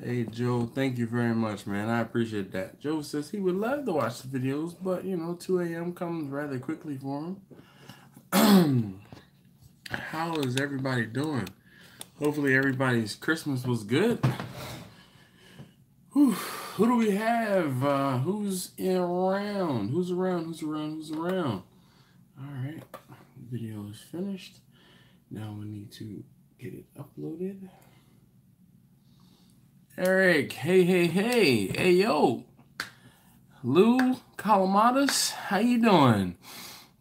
Hey, Joe, thank you very much, man. I appreciate that. Joe says he would love to watch the videos, but, 2 a.m. comes rather quickly for him. How is everybody doing? Hopefully everybody's Christmas was good. Who do we have? Who's around? Who's around? All right, video is finished. Now we need to get it uploaded. Eric, hey, yo. Lou Calamadas, how you doing?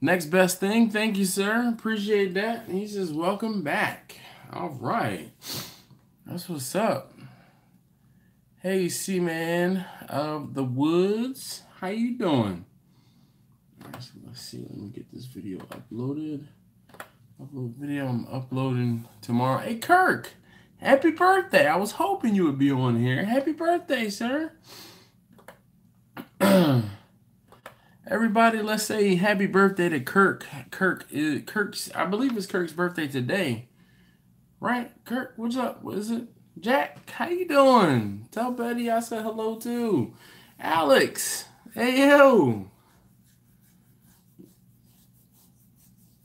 Next best thing, thank you, sir. Appreciate that. He says, welcome back. All right. That's what's up. Hey, C-Man of the Woods, how you doing? All right, so let's see. Let me get this video uploaded. Upload video. I'm uploading tomorrow. Hey, Kirk. Happy birthday. I was hoping you would be on here. Happy birthday, sir. Everybody, let's say happy birthday to Kirk. Kirk's, I believe it's Kirk's birthday today. Right? Kirk, what's up? What is it? Jack, how you doing? Tell Betty I said hello too. Alex, hey yo.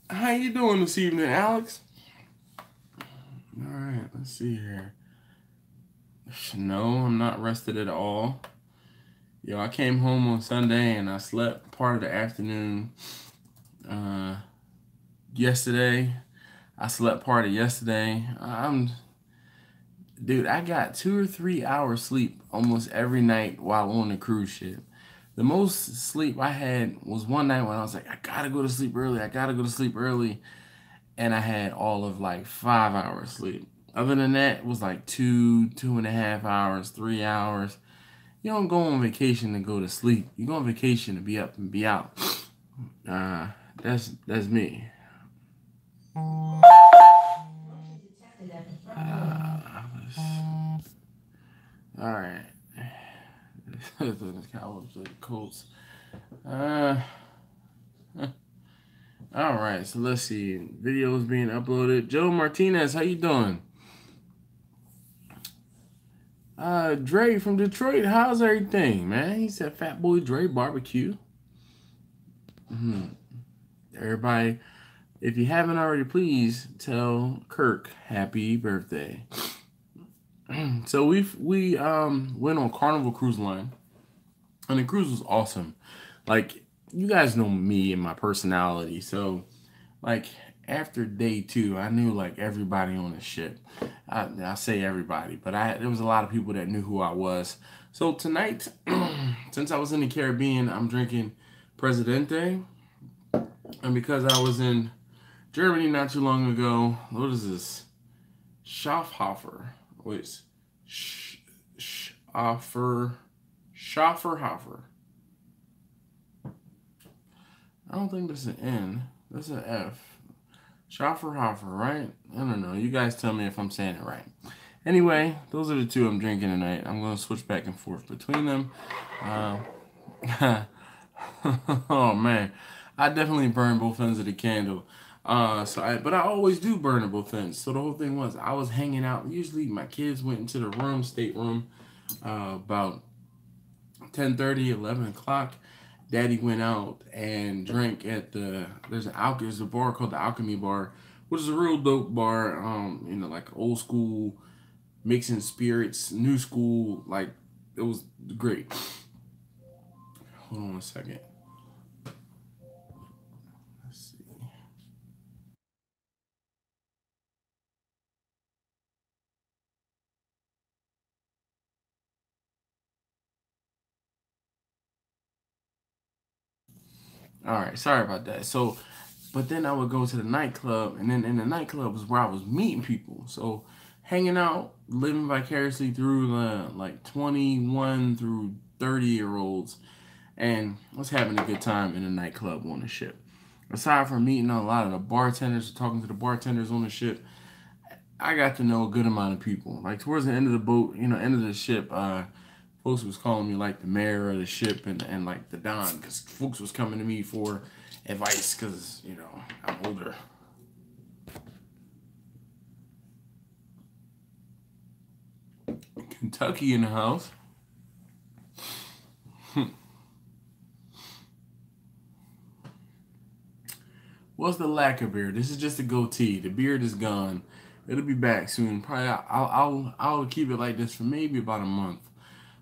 How you doing this evening, Alex? All right, let's see here. No, I'm not rested at all. Yo, I came home on Sunday and I slept part of the afternoon yesterday. I slept part of yesterday. Dude, I got 2 or 3 hours sleep almost every night while on the cruise ship. The most sleep I had was one night when I was like, I gotta go to sleep early. And I had all of like 5 hours sleep. Other than that, it was like 2.5 hours, 3 hours. You don't go on vacation to go to sleep. You go on vacation to be up and be out. That's me. All right. The Cowboys play the Colts. All right, so let's see. Video is being uploaded. Joe Martinez, how you doing? Dre from Detroit, how's everything, man? He said Fat Boy Dre Barbecue. Everybody, if you haven't already, please tell Kirk happy birthday. So we went on Carnival Cruise Line, and the cruise was awesome. Like, you guys know me and my personality, so like after day 2, I knew like everybody on the ship. I say everybody, but there was a lot of people that knew who I was. So tonight, since I was in the Caribbean, I'm drinking Presidente, and because I was in Germany not too long ago, what is this? Schaffhofer. Wait, Schafferhofer. I don't think that's an N. That's an F. Schafferhofer, right? I don't know. You guys tell me if I'm saying it right. Anyway, those are the 2 I'm drinking tonight. I'm going to switch back and forth between them. Oh, man. I definitely burn both ends of the candle. But I always do burn at both ends. So the whole thing was, I was hanging out. Usually my kids went into the stateroom, about 10:30, 11 o'clock. Daddy went out and drank at there's a bar called the Alchemy Bar, which is a real dope bar, like old school, mixing spirits, new school, like, it was great. Hold on a second. Let's see. All right, sorry about that. So, but then I would go to the nightclub, and then in the nightclub was where I was meeting people. So, hanging out, living vicariously through the like 21 through 30-year-olds, and was having a good time in the nightclub on the ship. Aside from meeting a lot of the bartenders, talking to the bartenders on the ship, I got to know a good amount of people. Like towards the end of the boat, end of the ship, folks was calling me like the mayor of the ship and like the Don, because folks was coming to me for advice because, I'm older. Kentucky in the house. What's the lack of beard? This is just a goatee. The beard is gone. It'll be back soon. Probably I'll keep it like this for maybe about a month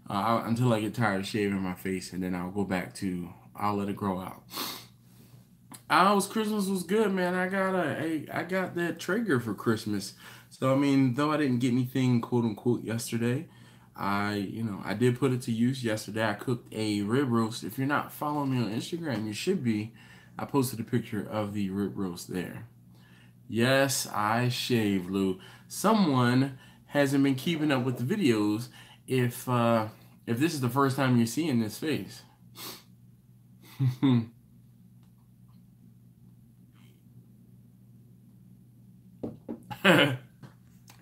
until I get tired of shaving my face, and then I'll go back to I'll let it grow out. Christmas was good, man. I got that Traeger for Christmas. So I mean, though I didn't get anything quote unquote yesterday, I did put it to use yesterday. I cooked a rib roast. If you're not following me on Instagram, you should be. I posted a picture of the rib roast there. Yes, I shaved, Lou. Someone hasn't been keeping up with the videos if this is the first time you're seeing this face.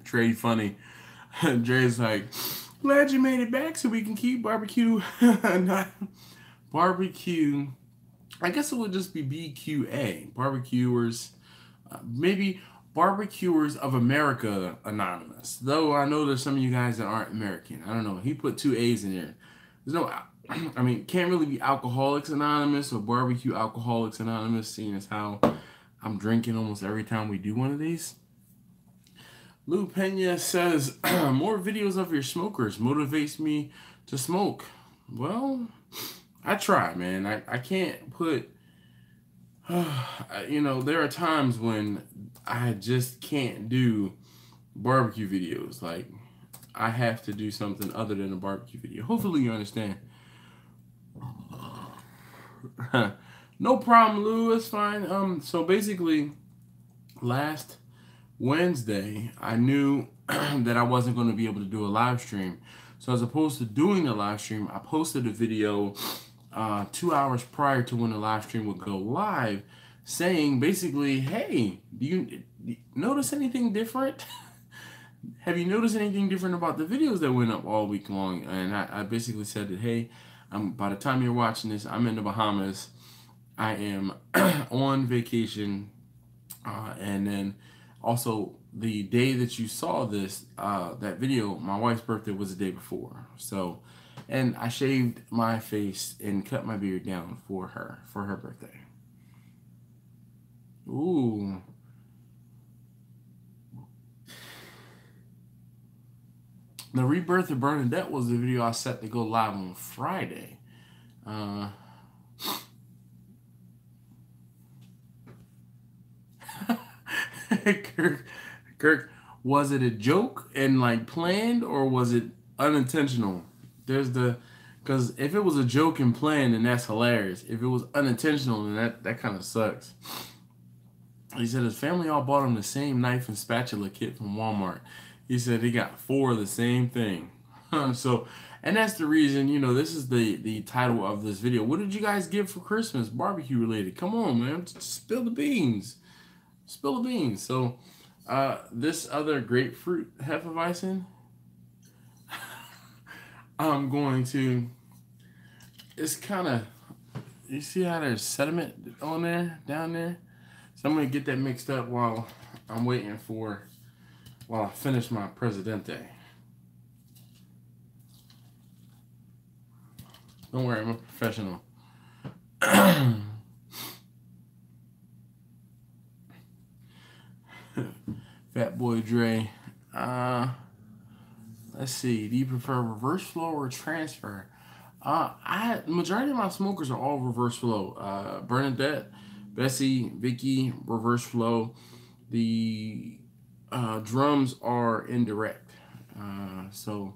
Trey funny. Dre's like, glad you made it back so we can keep barbecue. Not barbecue. I guess it would just be BQA. Barbecuers. Maybe Barbecuers of America Anonymous. Though I know there's some of you guys that aren't American. I don't know. He put 2 A's in there. There's no, I mean, can't really be Alcoholics Anonymous or Barbecue Alcoholics Anonymous, seeing as how I'm drinking almost every time we do one of these. Lou Pena says, more videos of your smokers motivates me to smoke. Well, I try, man. I can't put, there are times when I just can't do barbecue videos. Like, I have to do something other than a barbecue video. Hopefully you understand. No problem, Lou. It's fine. So basically, last Wednesday, I knew that I wasn't going to be able to do a live stream. So as opposed to doing a live stream, I posted a video 2 hours prior to when the live stream would go live, saying basically, hey, do you notice anything different? Have you noticed anything different about the videos that went up all week long? And I basically said that, hey, by the time you're watching this, I'm in the Bahamas. I am on vacation. And then also the day that you saw this, that video, my wife's birthday was the day before. So, and I shaved my face and cut my beard down for her birthday. Ooh. The rebirth of Bernadette was the video I set to go live on Friday. Kirk, was it a joke and like planned, or was it unintentional? Because if it was a joke and planned, then that's hilarious. If it was unintentional, then that kind of sucks. He said his family all bought him the same knife and spatula kit from Walmart. He said he got 4 of the same thing. So, and that's the reason, this is the title of this video. What did you guys get for Christmas, barbecue related? Come on, man, spill the beans. Spill the beans. So, this other grapefruit Hefeweizen, I'm going to, it's kind of, you see how there's sediment on there, down there? So I'm going to get that mixed up while I'm waiting while I finish my Presidente. Don't worry, I'm a professional. Fat Boy Dre. Let's see. Do you prefer reverse flow or transfer? Majority of my smokers are all reverse flow. Bernadette, Bessie, Vicky, reverse flow. The drums are indirect. So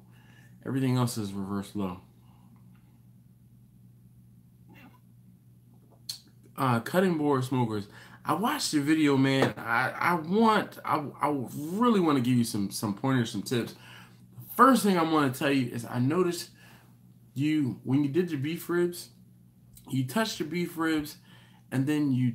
everything else is reverse flow. Cutting board smokers. I watched your video, man. I really want to give you some pointers, some tips. First thing I want to tell you is I noticed when you did your beef ribs, you touched your beef ribs, and then you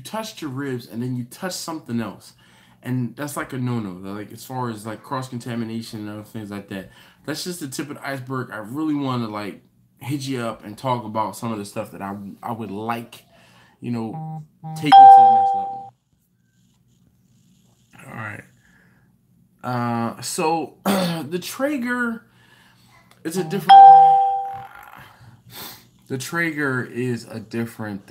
touched your ribs, and then you touched something else, and that's like a no-no. Like as far as like cross-contamination and other things like that. That's just the tip of the iceberg. I really want to like hit you up and talk about some of the stuff that I would like, take you to the next level. All right. So The Traeger is a different. The Traeger is a different.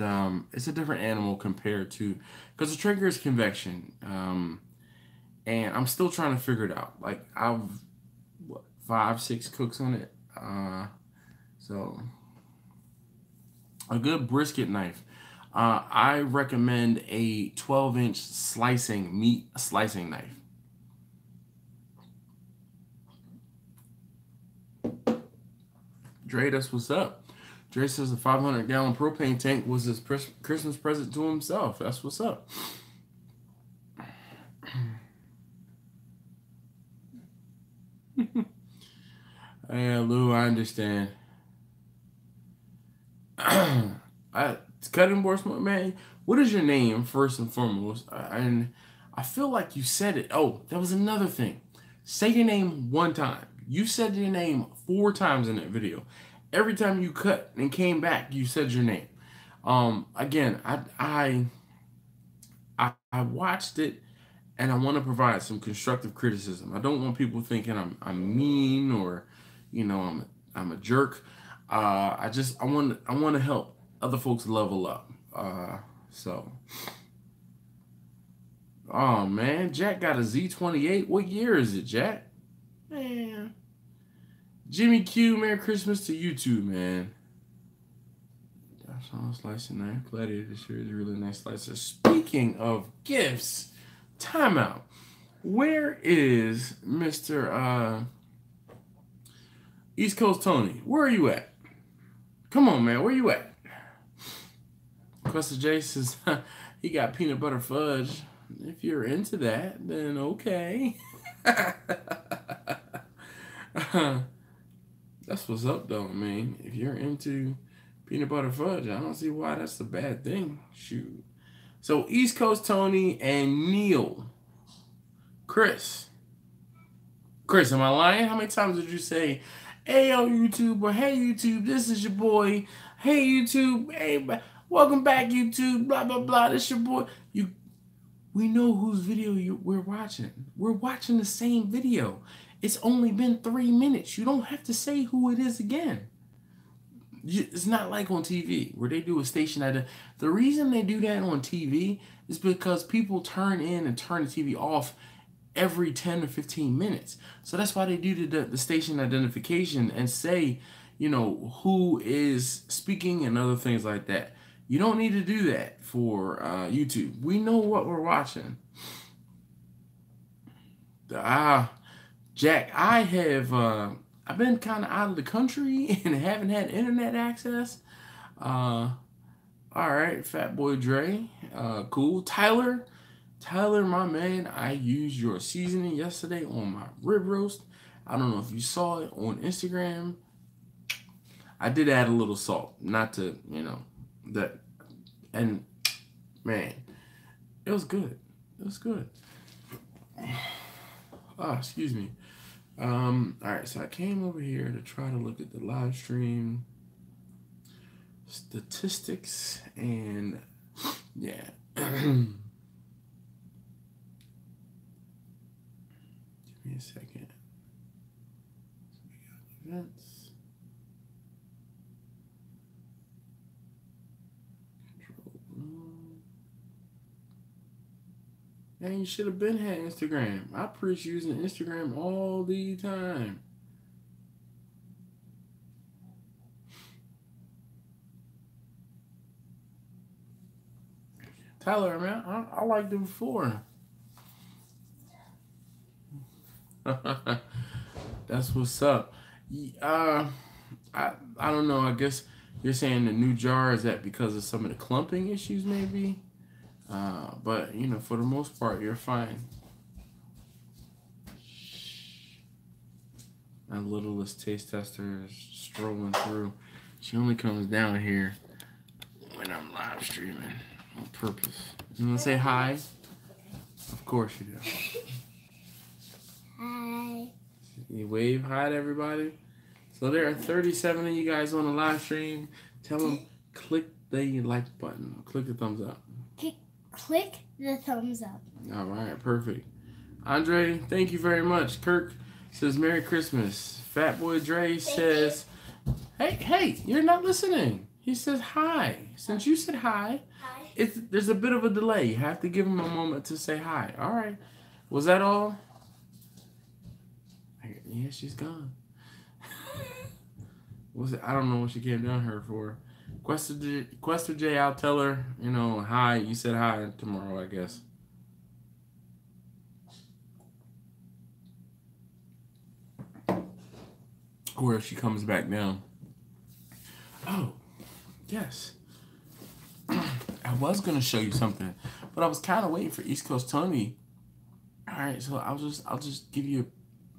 It's a different animal compared to, because the Traeger is convection. And I'm still trying to figure it out. Like I've 5, 6 cooks on it. So a good brisket knife. I recommend a 12-inch meat slicing knife. Dre, that's what's up. Dre says a 500-gallon propane tank was his Christmas present to himself. That's what's up. Yeah, Lou, I understand. Cutting board smoke, man. What is your name first and foremost? And I feel like you said it. Oh, that was another thing. Say your name one time. You said your name 4 times in that video. Every time you cut and came back, you said your name. Again, I watched it, and I want to provide some constructive criticism. I don't want people thinking I'm mean or, you know, I'm a jerk. I want to help other folks level up. Oh man, Jack got a Z28. What year is it, Jack? Man, Jimmy Q, Merry Christmas to you too, man. That's all slicing knife. Gladiator this year is a really nice slicer. Speaking of gifts, timeout. Where is Mr. East Coast Tony? Where are you at? Come on, man. Where you at? Questa J says he got peanut butter fudge. If you're into that, then okay. That's what's up, though. I mean, if you're into peanut butter fudge, I don't see why that's a bad thing. Shoot. So East Coast Tony and Neil. Chris, am I lying? How many times did you say, hey, yo, YouTube, or hey, YouTube, this is your boy. Hey, YouTube, hey, welcome back, YouTube, blah, blah, blah, this your boy. We know whose video we're watching. We're watching the same video. It's only been 3 minutes. You don't have to say who it is again. It's not like on TV where they do a station ID. The reason they do that on TV is because people turn in and turn the TV off every 10 or 15 minutes. So that's why they do the station identification and say, you know, who is speaking and other things like that. You don't need to do that for YouTube. We know what we're watching. Jack, I've been kind of out of the country and haven't had internet access. All right, Fat Boy Dre, cool. Tyler, my man, I used your seasoning yesterday on my rib roast. I don't know if you saw it on Instagram. I did add a little salt, not to, you know, that, and man, it was good. It was good. Oh, excuse me. All right, so I came over here to try to look at the live stream statistics and yeah. Give me a second. So we got events. Control room. Man, you should have been had Instagram. I preach using Instagram all the time. Tyler, man, I liked it before. That's what's up. I don't know. I guess you're saying the new jar, is that because of some of the clumping issues, maybe? But you know, for the most part, you're fine. My littlest taste tester is strolling through. She only comes down here when I'm live streaming on purpose. You want to say hi? Of course you do. Hi. You wave hi to everybody. So there are 37 of you guys on the live stream. Tell them click the like button. Click the thumbs up. Click the thumbs up. All right, perfect. Andre, thank you very much. Kirk, Says Merry Christmas. Fat Boy Dre says, hey, you're not listening. He says hi. Since you said hi, there's a bit of a delay. You have to give him a moment to say hi. All right. Was that all? Yeah, she's gone. I don't know what she came down here for. Quester J, I'll tell her, hi. You said hi tomorrow, I guess. Or if she comes back down. Oh, yes. I was going to show you something, but I was kind of waiting for East Coast Tony. All right, so I'll just give you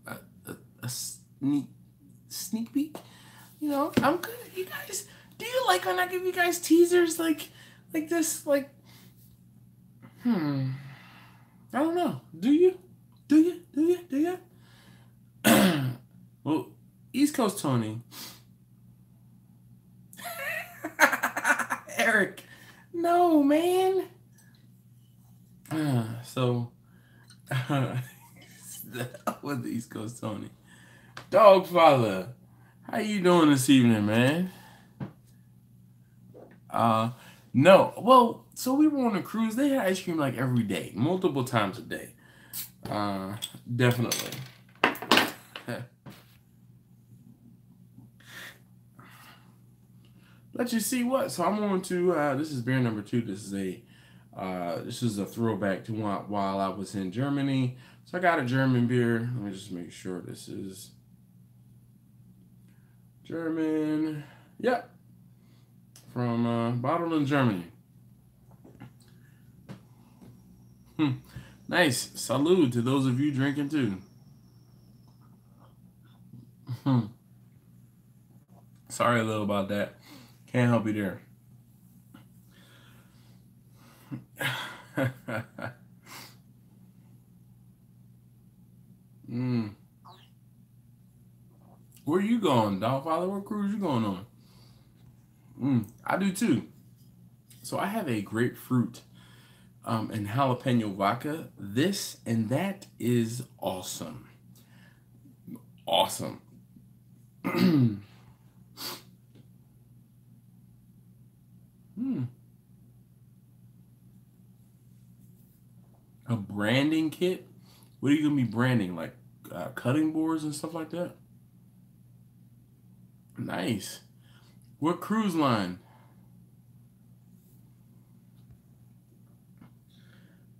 a sneak peek. I'm good. You guys, do you like when I give you guys teasers like this? I don't know. Do you? Well, East Coast Tony. Eric, no, man. With the East Coast Tony. Dogfather, how you doing this evening, man? No. Well, so we were on a cruise. They had ice cream like every day, multiple times a day. Definitely. Let you see what. So I'm on to this is beer number 2. This is a throwback to while I was in Germany. So I got a German beer. Let me just make sure this is German. Yep. From bottled in Germany. Nice. Salud to those of you drinking too. Sorry a little about that. Can't help you there. Where you going, Dogfather? What cruise you going on? I do too. So I have a grapefruit and jalapeno vodka. This and that is awesome. Awesome. A branding kit? What are you going to be branding? Like cutting boards and stuff like that? Nice. What cruise line?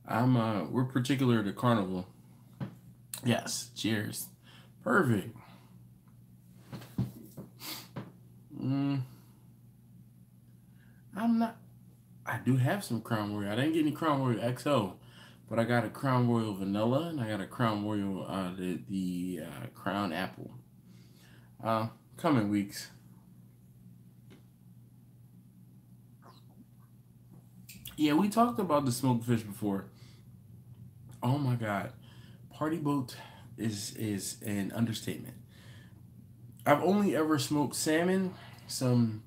We're particular to Carnival. Yes, cheers. Perfect. I do have some Crown Royal. I didn't get any Crown Royal XO, but I got a Crown Royal Vanilla, and I got a Crown Royal, the Crown Apple. Coming weeks. Yeah, we talked about the smoked fish before. Oh my God. Party boat is an understatement. I've only ever smoked salmon, some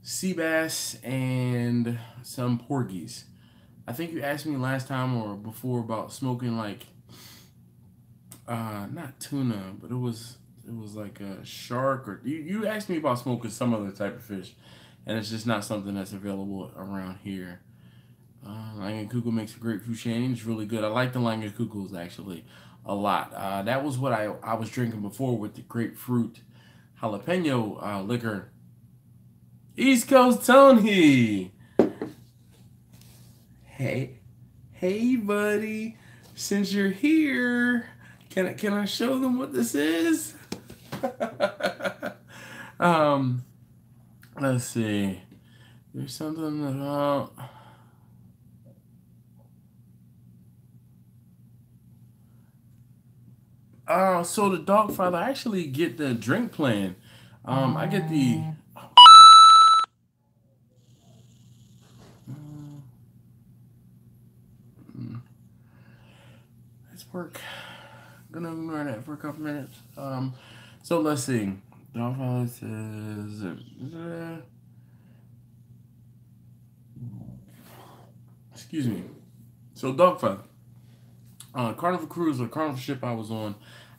sea bass, and some porgies. I think you asked me last time or before about smoking like not tuna, but it was like a shark, or you asked me about smoking some other type of fish, and it's just not something that's available around here. Langenkugel's makes a grapefruit shandy. It's really good. I like the Langenkugel's actually a lot. That was what I was drinking before with the grapefruit jalapeno liquor. East Coast Tony. Hey, buddy. Since you're here, can I show them what this is? Let's see. There's something about. So the Dogfather, I actually get the drink plan. I get the. Let's work. Gonna ignore that for a couple minutes. So let's see. Dogfather says. Excuse me. So Dogfather. Carnival cruise or carnival ship I was on,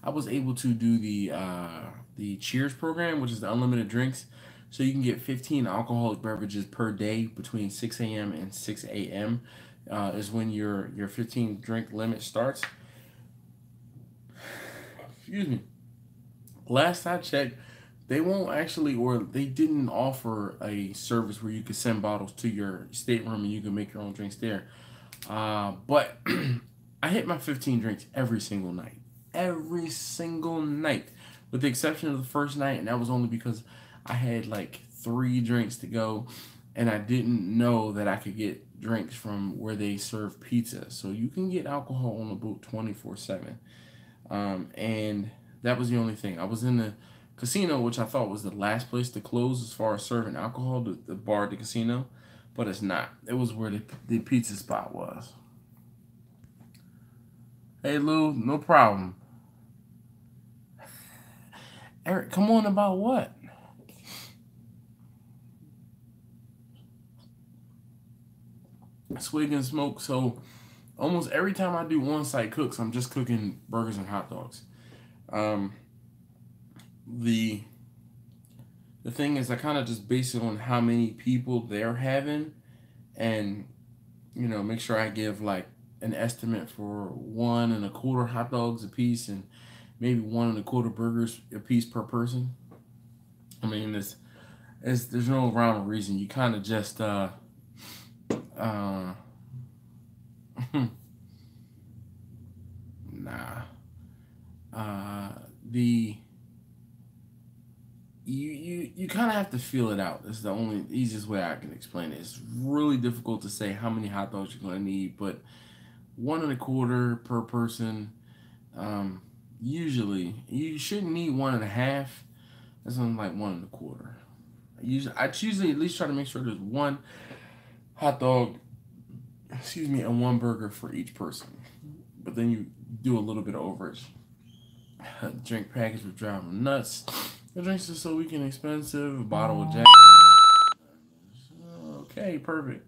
I was able to do the Cheers program, which is the unlimited drinks. So you can get 15 alcoholic beverages per day between 6 a.m. and 6 a.m. Is when your 15 drink limit starts. Excuse me. Last I checked, they won't actually, or they didn't offer a service where you could send bottles to your stateroom and you can make your own drinks there. But I hit my 15 drinks every single night. Every single night. With the exception of the first night, and that was only because I had like 3 drinks to go and I didn't know that I could get drinks from where they serve pizza. So you can get alcohol on the boat 24/7. And that was the only thing. I was in the casino, which I thought was the last place to close as far as serving alcohol, the bar at the casino, but it's not. It was where the pizza spot was. Hey Lou, no problem. Eric, come on, about what? Swig and smoke. So almost every time I do on-site cooks, I'm just cooking burgers and hot dogs. Um, the the thing is, I kind of just base it on how many people they're having, and make sure I give like an estimate for 1 1/4 hot dogs a piece and maybe 1 1/4 burgers a piece per person. I mean, there's no rhyme or reason. You kind of just uh nah the you kind of have to feel it out. It's the only easiest way I can explain it. It's really difficult to say how many hot dogs you're going to need, but 1 1/4 per person. Usually, you shouldn't need 1 1/2. That's something like 1 1/4. I usually at least try to make sure there's 1 hot dog, excuse me, and 1 burger for each person. But then you do a little bit of overage. Drink package would drive them nuts. The drinks are so weak and expensive. A bottle of Jack. Okay, perfect.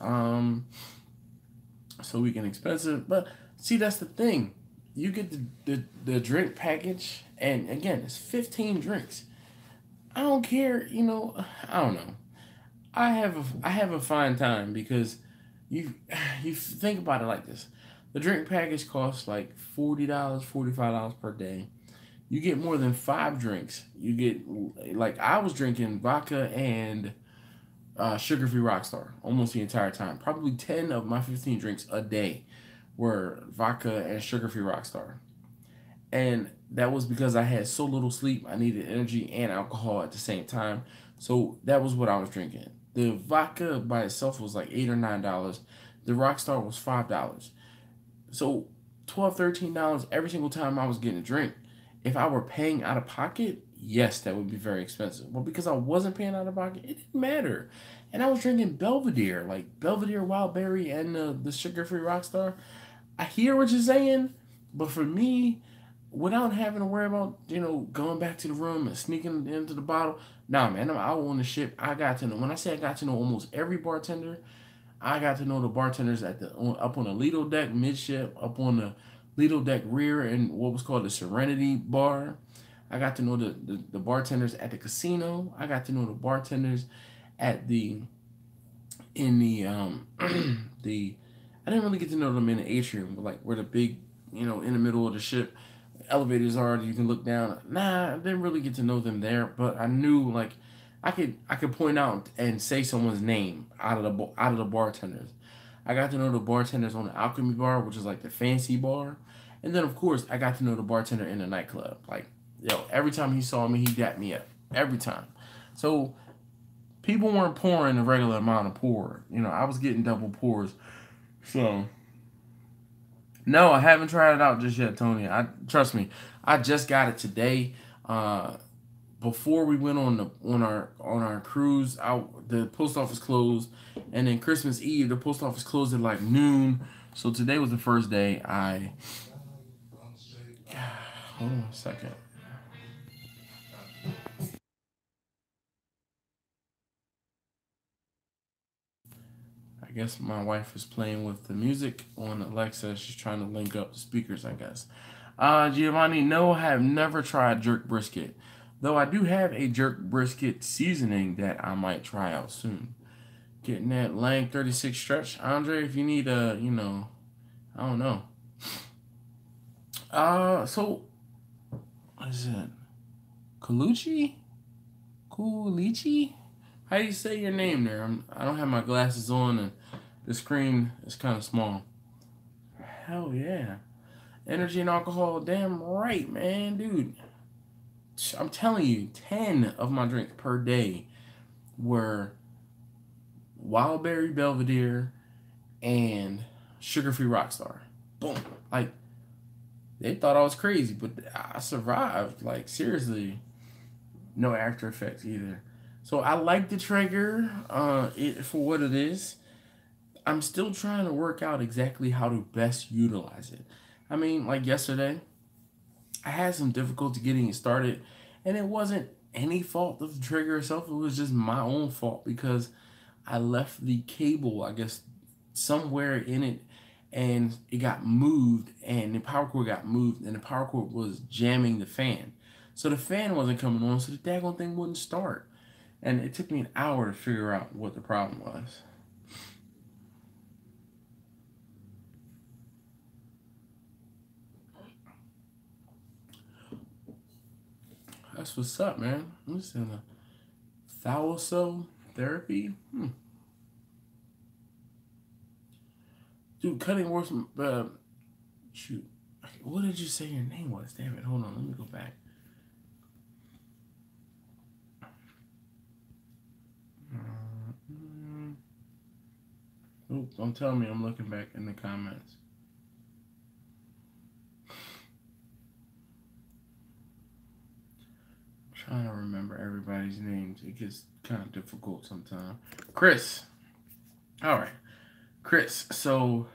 Um, so weak and expensive. But see, that's the thing. You get the drink package, and again, it's 15 drinks. I don't care. I don't know. I have a fine time because you think about it like this. The drink package costs like $40, $45 per day. You get more than 5 drinks. You get, like, I was drinking vodka and sugar-free Rockstar almost the entire time. Probably 10 of my 15 drinks a day were vodka and sugar-free Rockstar. And that was because I had so little sleep. I needed energy and alcohol at the same time. So that was what I was drinking. The vodka by itself was like $8 or $9. The Rockstar was $5. So $12, $13 every single time I was getting a drink. If I were paying out of pocket, yes, that would be very expensive. But because I wasn't paying out of pocket, it didn't matter. And I was drinking Belvedere, like Belvedere Wild Berry and the sugar-free Rockstar. I hear what you're saying, but for me, without having to worry about, going back to the room and sneaking into the bottle, nah, man, I'm out on the ship. I got to know, when I say I got to know almost every bartender, I got to know the bartenders up on the Lido deck midship, up on the Lido deck rear, and what was called the Serenity Bar. I got to know the bartenders at the casino. I got to know the bartenders at in the I didn't really get to know them in the atrium, but like where the big, in the middle of the ship elevators are that you can look down. Nah, I didn't really get to know them there, but I knew, like, I could point out and say someone's name out of the bartenders. I got to know the bartenders on the Alchemy Bar, which is like the fancy bar, and then of course I got to know the bartender in the nightclub. Like, every time he saw me, he dapped me up every time. So people weren't pouring the regular amount of pour. I was getting double pours. So no, I haven't tried it out just yet, Tony. Trust me, I just got it today. Before we went on our cruise, the post office closed, and then Christmas Eve the post office closed at like noon. So today was the first day. Hold on a second. I guess my wife is playing with the music on Alexa. She's trying to link up the speakers, I guess. Giovanni, no, I have never tried jerk brisket. Though I do have a jerk brisket seasoning that I might try out soon. Getting that Lang 36 stretch. Andre, if you need a, I don't know. So, what is it? Colucci? Kulichi? How do you say your name there? I don't have my glasses on and the screen is kind of small. Hell yeah. Energy and alcohol, damn right, man, dude. I'm telling you, 10 of my drinks per day were Wildberry Belvedere and Sugar-Free Rockstar. Boom. Like, they thought I was crazy, but I survived. Like, seriously, no after effects either. So I like the Traeger for what it is. I'm still trying to work out exactly how to best utilize it. I mean, like yesterday, I had some difficulty getting it started, and it wasn't any fault of the Traeger itself. It was just my own fault because I left the cable, I guess, somewhere in it, and it got moved, and the power cord got moved, and the power cord was jamming the fan. So the fan wasn't coming on, so the daggone thing wouldn't start. And it took me an hour to figure out what the problem was. That's what's up, man. I'm just in a thalasso therapy. Dude, cutting worse. Shoot. What did you say your name was? Damn it. Hold on. Let me go back. Ooh, don't tell me I'm looking back in the comments. Trying to remember everybody's names. It gets kind of difficult sometimes. Chris. All right. Chris. So,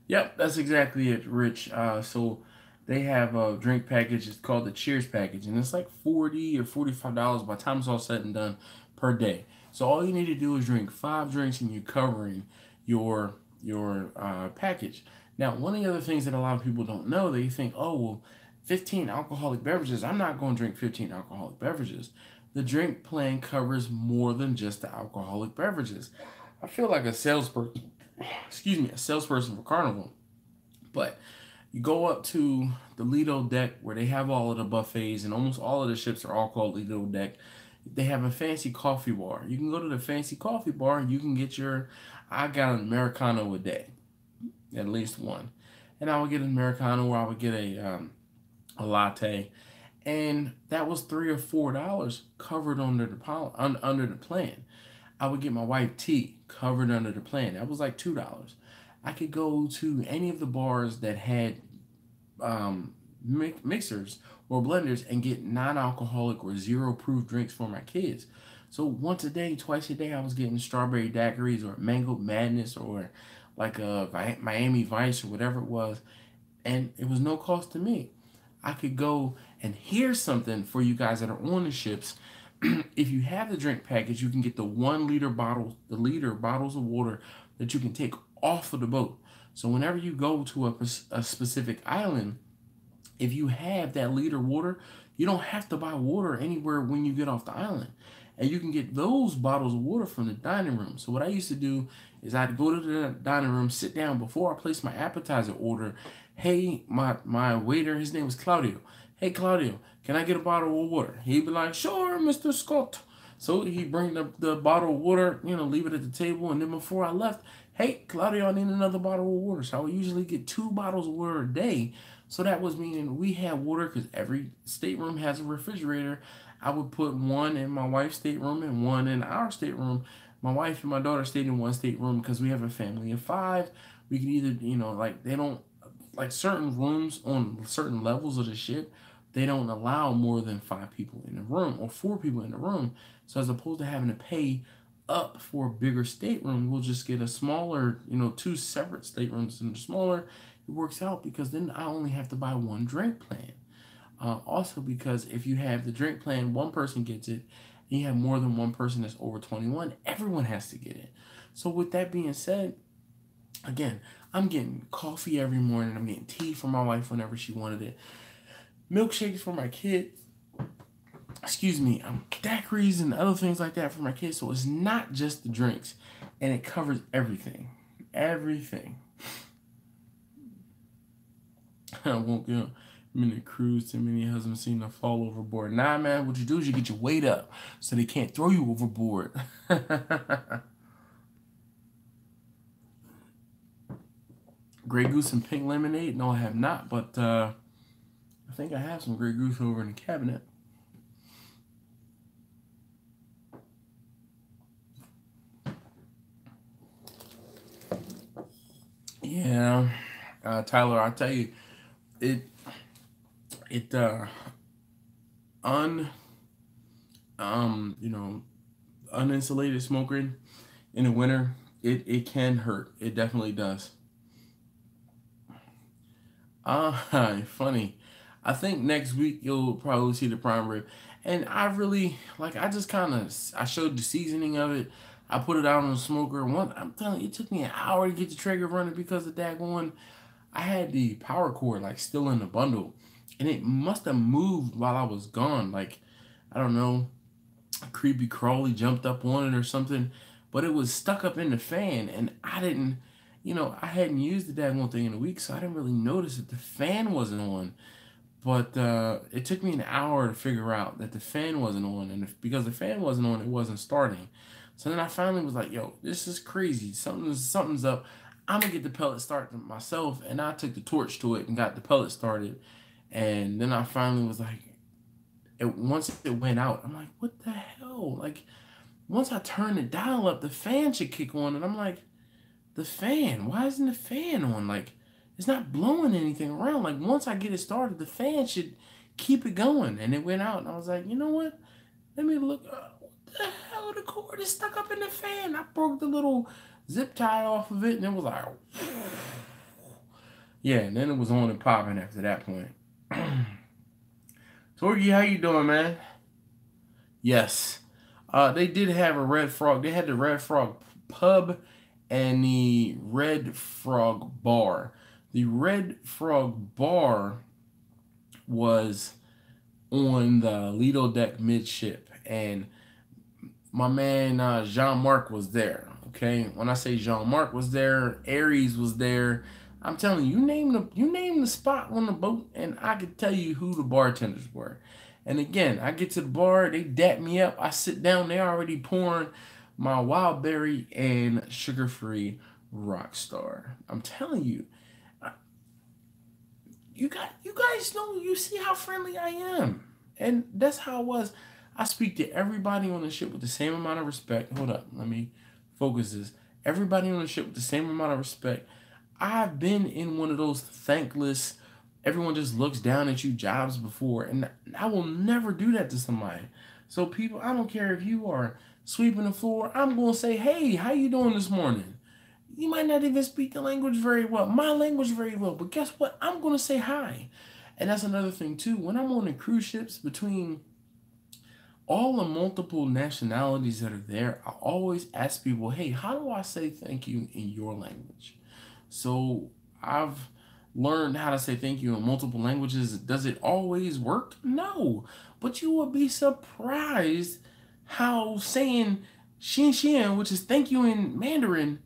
yep, that's exactly it, Rich. So they have a drink package. It's called the Cheers package, and it's like $40 or $45 by the time it's all said and done per day. So all you need to do is drink 5 drinks, and you're covering your package. Now, one of the other things that a lot of people don't know, they think, oh well, 15 alcoholic beverages. I'm not going to drink 15 alcoholic beverages. The drink plan covers more than just the alcoholic beverages. I feel like a salesperson. Excuse me, a salesperson for Carnival, but you go up to the Lido deck where they have all of the buffets, and almost all of the ships are all called Lido deck. They have a fancy coffee bar. You can go to the fancy coffee bar and you can get I got an Americano a day, at least one. And I would get an Americano, or I would get a latte. And that was $3 or $4 covered under the plan. I would get my wife tea covered under the plan. That was like $2. I could go to any of the bars that had mixers or blenders and get non-alcoholic or zero-proof drinks for my kids. So once a day, twice a day, I was getting strawberry daiquiris or mango madness or like a Miami Vice or whatever it was, and it was no cost to me. I could go, and here's something for you guys that are on the ships. If you have the drink package, you can get the 1 liter bottles, the liter bottles of water that you can take off of the boat. So whenever you go to a specific island, if you have that liter water, you don't have to buy water anywhere when you get off the island. And you can get those bottles of water from the dining room. So what I used to do is I'd go to the dining room, sit down before I place my appetizer order. Hey, my waiter, his name was Claudio. Hey, Claudio, can I get a bottle of water? He'd be like, sure, Mr. Scott. So he'd bring the bottle of water, leave it at the table. And then before I left, hey, Claudio, I need another bottle of water. So I would usually get 2 bottles of water a day. So that was meaning we had water because every stateroom has a refrigerator. I would put one in my wife's stateroom and one in our stateroom. My wife and my daughter stayed in one stateroom because we have a family of 5. We can either, they don't, like certain rooms on certain levels of the ship, they don't allow more than 5 people in the room or 4 people in the room. So as opposed to having to pay up for a bigger stateroom, we'll just get a smaller, 2 separate staterooms, and the smaller it works out because then I only have to buy 1 drink plan. Also because if you have the drink plan, one person gets it, and you have more than one person that's over 21, everyone has to get it. So with that being said, again, I'm getting coffee every morning. I'm getting tea for my wife whenever she wanted it. Milkshakes for my kid. Excuse me. Daiquiris and other things like that for my kids. So it's not just the drinks. And it covers everything. Everything. I won't get many cruise. Too many husbands seem to fall overboard. Nah, man. What you do is you get your weight up so they can't throw you overboard. Grey Goose and pink lemonade? No, I have not, but I think I have some Grey Goose over in the cabinet. Yeah, Tyler, I'll tell you, you know, uninsulated smoking in the winter, it can hurt. It definitely does. Funny. I think next week you'll probably see the prime rib. And I really, like, I just kind of, I showed the seasoning of it. I put it out on the smoker. I'm telling you, it took me an hour to get the Traeger running because of that one. I had the power cord, like, still in the bundle. And it must have moved while I was gone. Like, I don't know, creepy crawly jumped up on it or something. But it was stuck up in the fan. And I didn't, I hadn't used the daggone thing in a week. So I didn't really notice that the fan wasn't on. But it took me an hour to figure out that the fan wasn't on. And because the fan wasn't on, it wasn't starting. So then I finally was like, yo, this is crazy. Something's up. I'm going to get the pellet started myself. And I took the torch to it and got the pellet started. And then I finally was like, once it went out, I'm like, what the hell? Like, once I turned the dial up, the fan should kick on. And I'm like, the fan? Why isn't the fan on? Like, it's not blowing anything around. Like, once I get it started, the fan should keep it going. And it went out. And I was like, you know what? Let me look. What the hell? The cord is stuck up in the fan. I broke the little zip tie off of it. And it was like, yeah. And then it was on and popping after that point. Torgy, how you doing, man? Yes. They did have a Red Frog. They had the Red Frog pub and the Red Frog bar. The Red Frog bar was on the Lido deck midship, and my man Jean-Marc was there. Okay, when I say Jean-Marc was there, Aries was there. I'm telling you, you name the spot on the boat, and I could tell you who the bartenders were. And again, I get to the bar, they dap me up. I sit down, they already pouring my wild berry and sugar-free Rockstar. I'm telling you, you guys know, you see how friendly I am. And that's how it was. I speak to everybody on the ship with the same amount of respect. Hold up, let me focus this. Everybody on the ship with the same amount of respect. I've been in one of those thankless, everyone just looks down at you jobs before, and I will never do that to somebody. So people, I don't care if you are sweeping the floor, I'm going to say, hey, how you doing this morning? You might not even speak the language very well, my language very well, but guess what? I'm going to say hi. And that's another thing too. When I'm on the cruise ships, between all the multiple nationalities that are there, I always ask people, hey, how do I say thank you in your language? So I've learned how to say thank you in multiple languages. Does it always work? No. But you will be surprised how saying xin xin, which is thank you in Mandarin,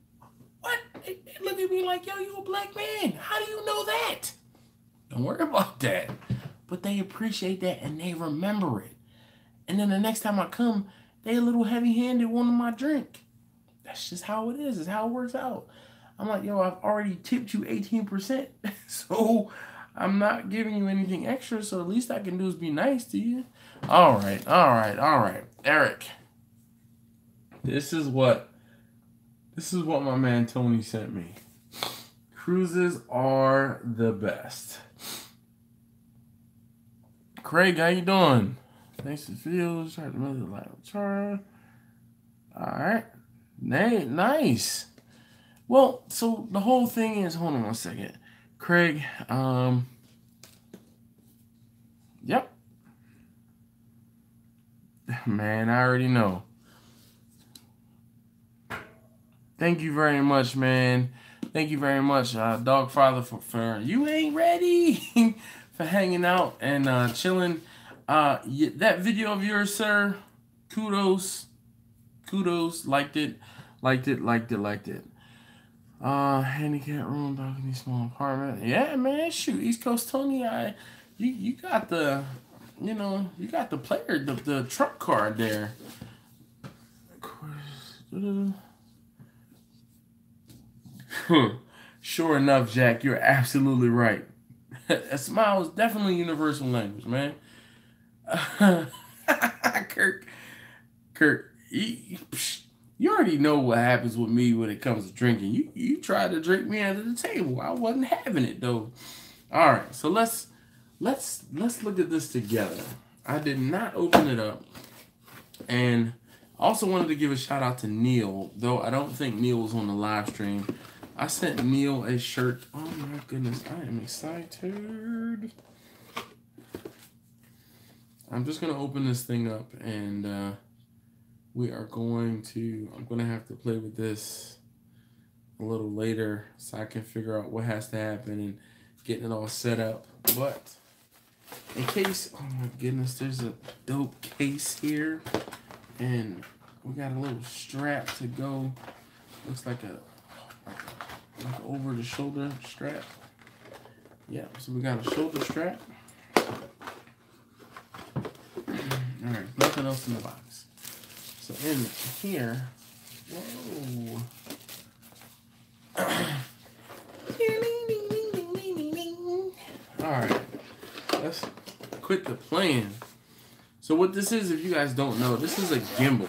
what? They look at me like, yo, you a black man. How do you know that? Don't worry about that. But they appreciate that and they remember it. And then the next time I come, they a little heavy-handed wanting my drink. That's just how it is. It's how it works out. I'm like, yo, I've already tipped you 18%. So I'm not giving you anything extra. So the least I can do is be nice to you. All right. Eric, this is what my man Tony sent me. Cruises are the best. Craig, how you doing? Thanks to Fields. Try to really like Chara. All right. Nice. Well, so the whole thing is, hold on one second. Craig, yep. Man, I already know. Thank you very much, man. Thank you very much, Dogfather, for you ain't ready for hanging out and chilling. That video of yours, sir. Kudos, liked it. Handicap room, balcony, small apartment. Yeah, man, shoot, East Coast Tony, you got the, you got the player, the trump card there. Sure enough, Jack, you're absolutely right. A smile is definitely universal language, man. Kirk, you already know what happens with me when it comes to drinking. You tried to drink me under the table. I wasn't having it though. All right, so let's look at this together. I did not open it up, and also wanted to give a shout out to Neil, though I don't think Neil was on the live stream. I sent Neil a shirt. Oh my goodness, I am excited. I'm just gonna open this thing up, and I'm gonna have to play with this a little later so I can figure out what has to happen and getting it all set up. But in case, oh my goodness, there's a dope case here, and we got a little strap to go. Looks like a over the shoulder strap. Yeah, so we got a shoulder strap. Alright, nothing else in the box. So in here, whoa. Alright, let's quit the playing. So what this is, if you guys don't know, this is a gimbal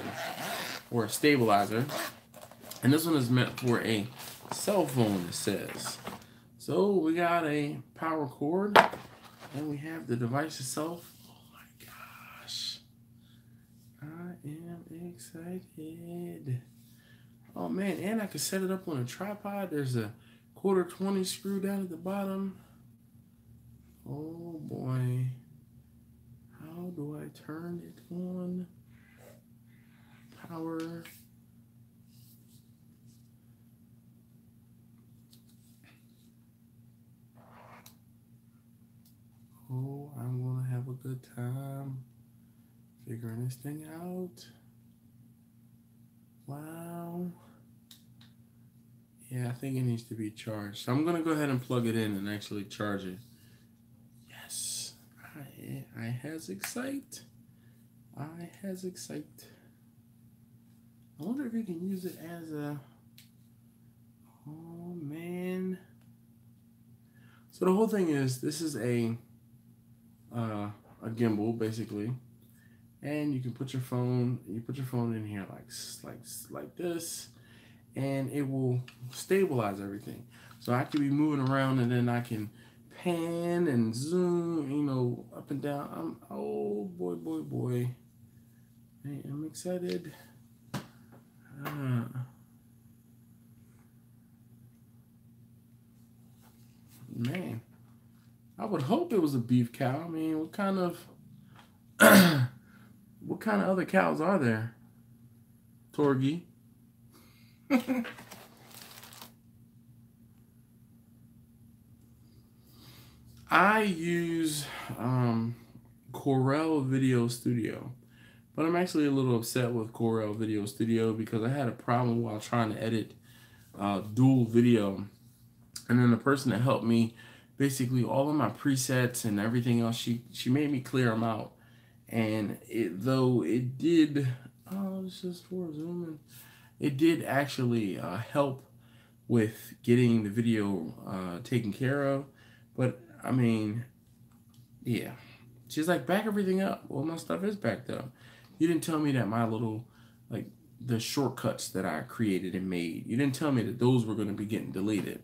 or a stabilizer. And this one is meant for a cell phone, it says. So we got a power cord, and we have the device itself. Oh my gosh. I am excited. Oh man, and I can set it up on a tripod. There's a 1/4-20 screw down at the bottom. Oh boy. How do I turn it on? Power. Oh, I'm gonna have a good time figuring this thing out. Wow. Yeah, I think it needs to be charged. So I'm gonna go ahead and plug it in and actually charge it. Yes, I has excite. I wonder if you can use it as a. Oh man. So the whole thing is, this is a gimbal basically, and you can put your phone. You put your phone in here like this, and it will stabilize everything. So I can be moving around, and then I can pan and zoom, up and down. Oh boy. I'm excited. Man, I would hope it was a beef cow. I mean, what kind of other cows are there? Torgy. I use Corel Video Studio, but I'm actually a little upset with Corel Video Studio because I had a problem while trying to edit dual video, and then the person that helped me, basically all of my presets and everything else, she made me clear them out, and it did it did actually help with getting the video taken care of, but I mean, yeah. She's like, back everything up. Well, my stuff is backed up. You didn't tell me that my little, the shortcuts that I created and made, you didn't tell me that those were going to be getting deleted.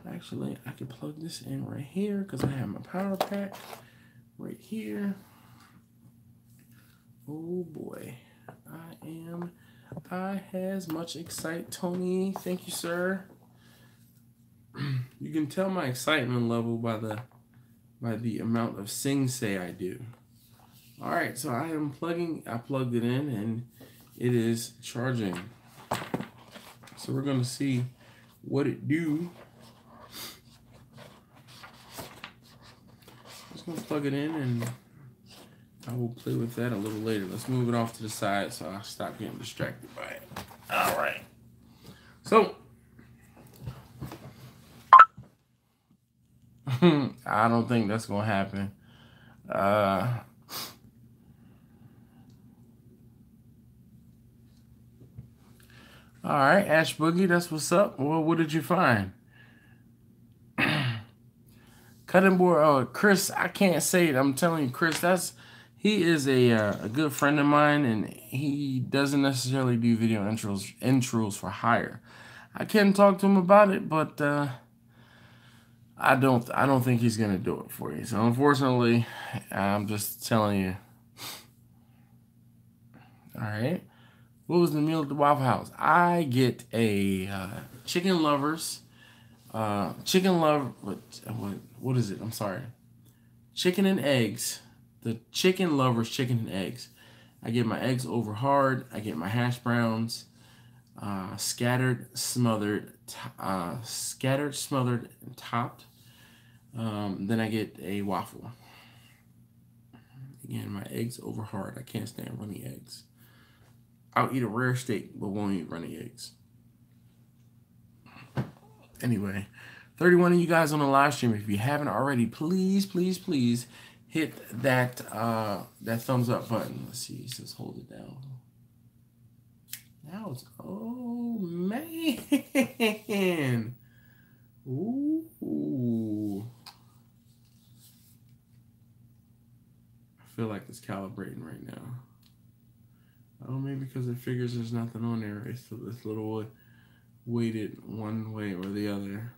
Actually, I can plug this in right here because I have my power pack right here. Oh boy. I has much excite, Tony. Thank you, sir. You can tell my excitement level by the amount of sing say I do. All right, so I plugged it in and it is charging. So we're gonna see what it do. Just gonna plug it in and I will play with that a little later. Let's move it off to the side so I stop getting distracted by it. All right. So I don't think that's gonna happen. All right, Ash Boogie, that's what's up. Well, what did you find? Cutting board, Chris, I can't say it. I'm telling you, Chris, he is a good friend of mine, and he doesn't necessarily do video intros for hire. I can talk to him about it, but I don't think he's gonna do it for you. So unfortunately, I'm just telling you. All right. What was the meal at the Waffle House? I get a chicken lovers, what is it? I'm sorry. Chicken and eggs. The chicken lovers chicken and eggs. I get my eggs over hard. I get my hash browns, scattered, smothered, and topped. Then I get a waffle. Again, my eggs over hard. I can't stand runny eggs. I'll eat a rare steak, but won't eat runny eggs. Anyway, 31 of you guys on the live stream. If you haven't already, please, please, please hit that that thumbs up button. Let's see. It says hold it down. Now it's oh man. Ooh. I feel like it's calibrating right now. Oh, maybe because it figures there's nothing on there. It's this little weighted one way or the other.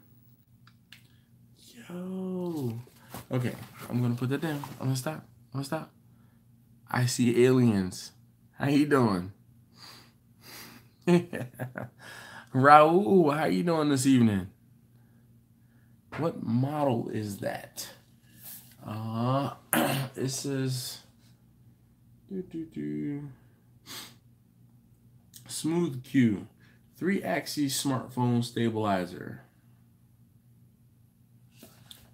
Yo. Okay, I'm gonna put that down. I'm gonna stop. I see aliens. How you doing? Raul, how you doing this evening? What model is that? This is Smooth Q, 3-axis smartphone stabilizer.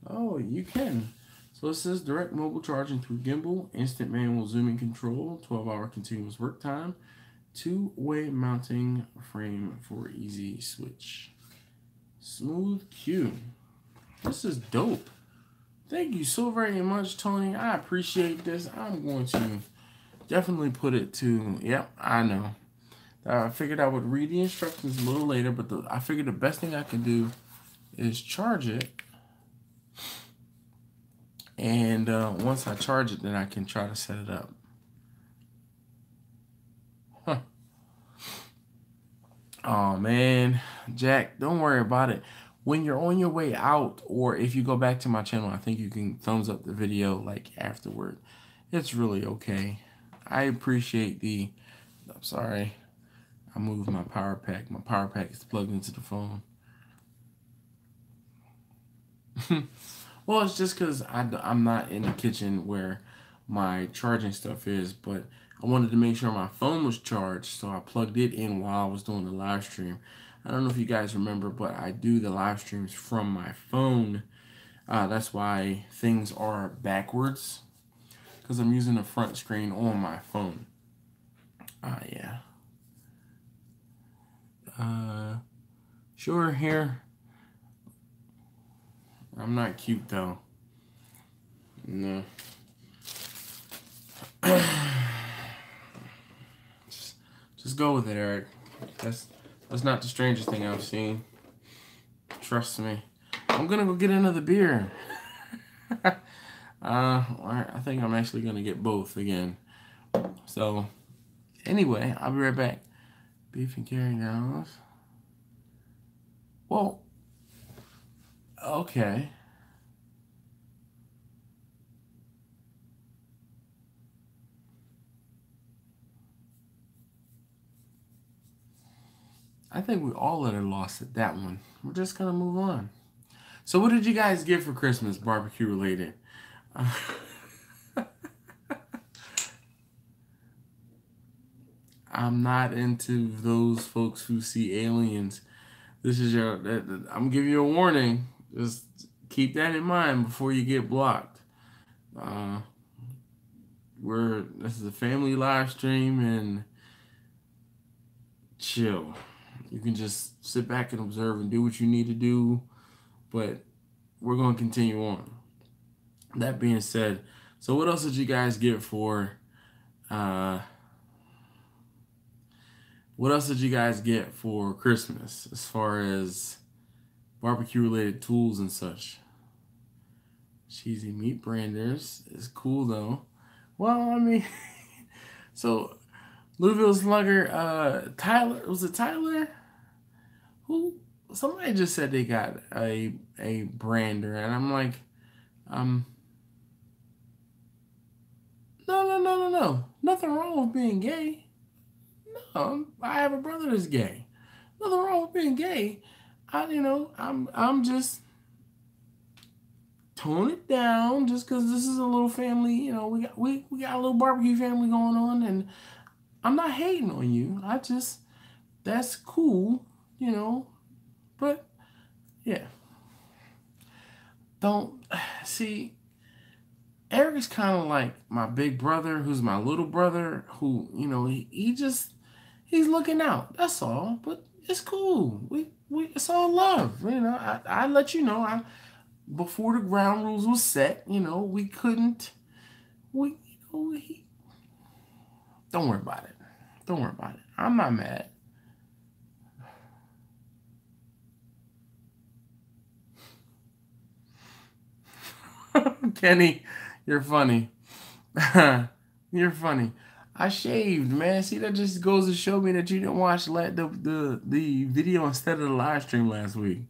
Oh, you can. So it says direct mobile charging through gimbal, instant manual zooming control, 12-hour continuous work time, 2-way mounting frame for easy switch. Smooth Q. This is dope. Thank you so very much, Tony. I appreciate this. I'm going to definitely put it to, yep, I know. I figured I would read the instructions a little later, but I figured the best thing I can do is charge it. And once I charge it, then I can try to set it up. Huh. Oh, man. Jack, don't worry about it. When you're on your way out, or if you go back to my channel, I think you can thumbs up the video like afterward. It's really okay. I appreciate the... I'm sorry. I moved my power pack. My power pack is plugged into the phone. Well, it's just because I'm not in the kitchen where my charging stuff is, but I wanted to make sure my phone was charged, so I plugged it in while I was doing the live stream. I don't know if you guys remember, but I do the live streams from my phone. That's why things are backwards, because I'm using the front screen on my phone. Yeah. Sure, here. I'm not cute, though. No. Just go with it, Eric. That's not the strangest thing I've seen. Trust me. I'm gonna go get another beer. I think I'm actually gonna get both again. So, anyway, I'll be right back. Beef and carry downs. Well, okay. I think we all at a loss at that one. We're just gonna move on. So what did you guys get for Christmas, barbecue related? I'm not into those folks who see aliens. This is I'm giving you a warning. Just keep that in mind before you get blocked. This is a family live stream, and chill. You can just sit back and observe and do what you need to do, but we're going to continue on. That being said, so what else did you guys get for what else did you guys get for Christmas as far as barbecue related tools and such? Cheesy meat branders is cool though. Well, I mean, so Louisville Slugger, Tyler, was it Tyler? Who? Somebody just said they got a brander, and I'm like, no. Nothing wrong with being gay. No, I have a brother that's gay. Nothing wrong with being gay. I'm just tone it down just because this is a little family. You know, we got a little barbecue family going on, and I'm not hating on you. That's cool, you know. But yeah, don't see. Eric is kind of like my big brother, who's my little brother, who, you know, he's looking out. That's all. But it's cool. It's all love. You know, I let you know. Before the ground rules was set, you know, we couldn't. Don't worry about it. Don't worry about it. I'm not mad. Kenny, you're funny. You're funny. I shaved, man. See, that just goes to show me that you didn't watch the video instead of the live stream last week.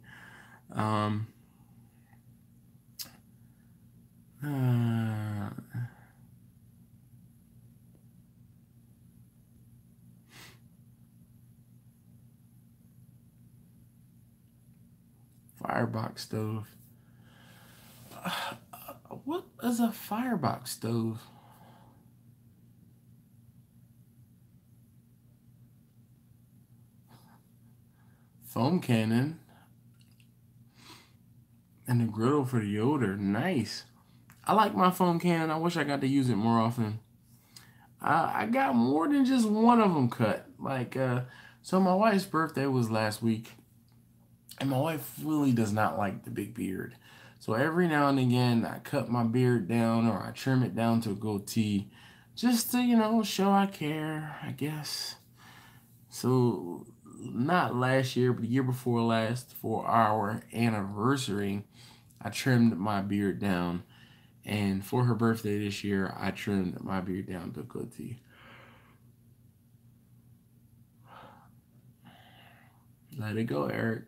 Firebox stove. What is a firebox stove? Foam cannon. And the griddle for the Yoder. Nice. I like my foam cannon. I wish I got to use it more often. I got more than just one of them cut. Like, so my wife's birthday was last week. And my wife really does not like the big beard. So every now and again, I cut my beard down or I trim it down to a goatee just to, you know, show I care, I guess. So not last year, but the year before last, for our anniversary, I trimmed my beard down. And for her birthday this year, I trimmed my beard down to a goatee. Let it go, Eric.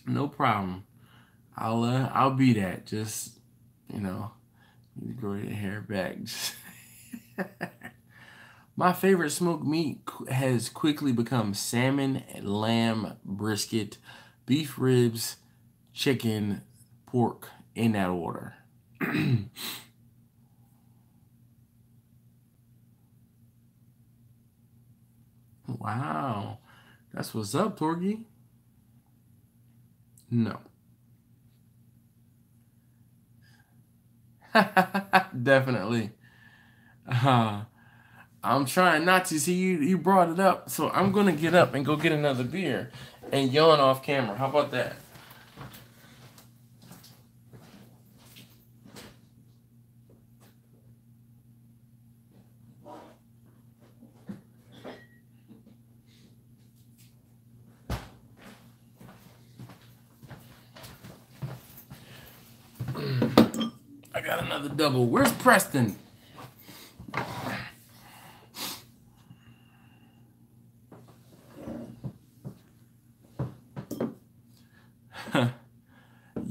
No problem. I'll be that. Just, you know, you grow your hair back. My favorite smoked meat has quickly become salmon, lamb, brisket, beef ribs, chicken, pork, in that order. Wow. That's what's up, Torgy. No. Definitely. I'm trying not to. See, you brought it up, so I'm going to get up and go get another beer and yawn off camera. How about that? I got another double. Where's Preston?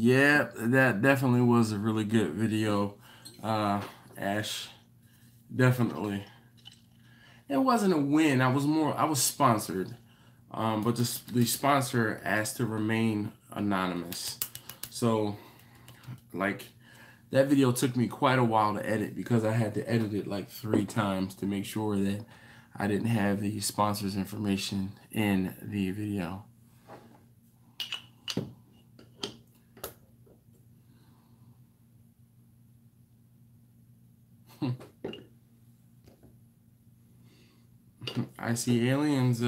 Yeah, that definitely was a really good video, Ash. Definitely. It wasn't a win. I was sponsored. But the sponsor asked to remain anonymous. So, like, That video took me quite a while to edit because I had to edit it like 3 times to make sure that I didn't have the sponsor's information in the video. I see aliens,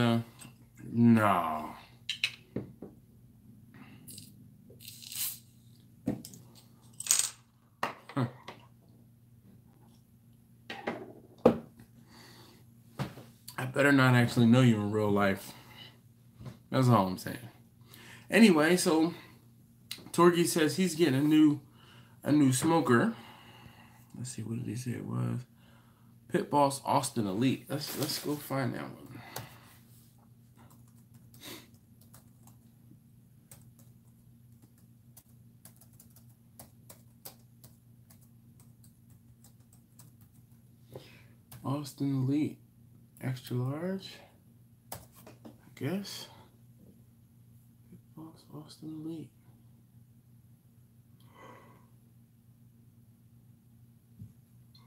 no. I better not actually know you in real life. That's all I'm saying. Anyway, so Torgy says he's getting a new smoker. Let's see, what did he say it was? Pit Boss Austin Elite. Let's go find that one. Austin Elite. Extra large, I guess. Pit Boss Austin Elite.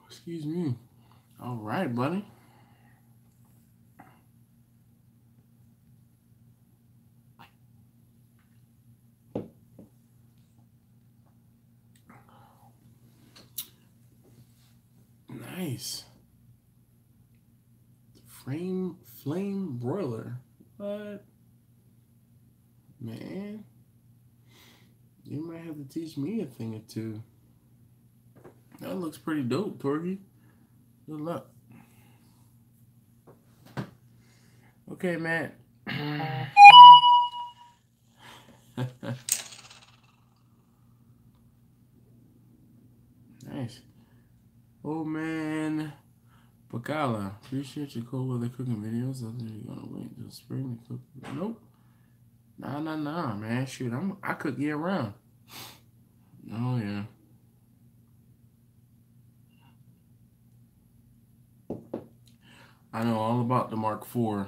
Excuse me. All right, buddy. Nice. Flame broiler. What? Man. You might have to teach me a thing or two. That looks pretty dope, Torgy. Good luck. Okay, Matt. Nice. Oh, man. Bacala. Appreciate your cold weather cooking videos. I think you're gonna wait until spring to cook. Nope. Nah, man. Shoot, I cook year round. Oh, yeah. I know all about the Mark IV.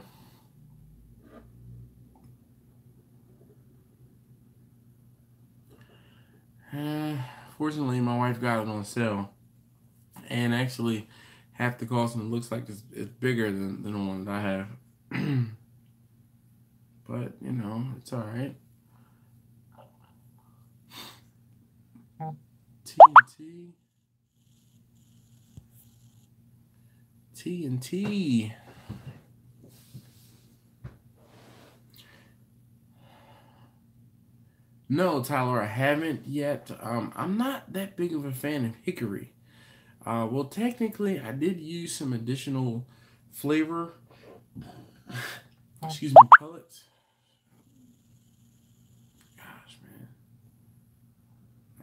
Fortunately, my wife got it on sale. And actually, half the cost, and it looks like it's bigger than the one that I have. But, you know, it's all right. TNT. No, Tyler, I haven't yet. I'm not that big of a fan of hickory. Well, technically, I did use some additional flavor. Excuse me, pellets. Gosh, man.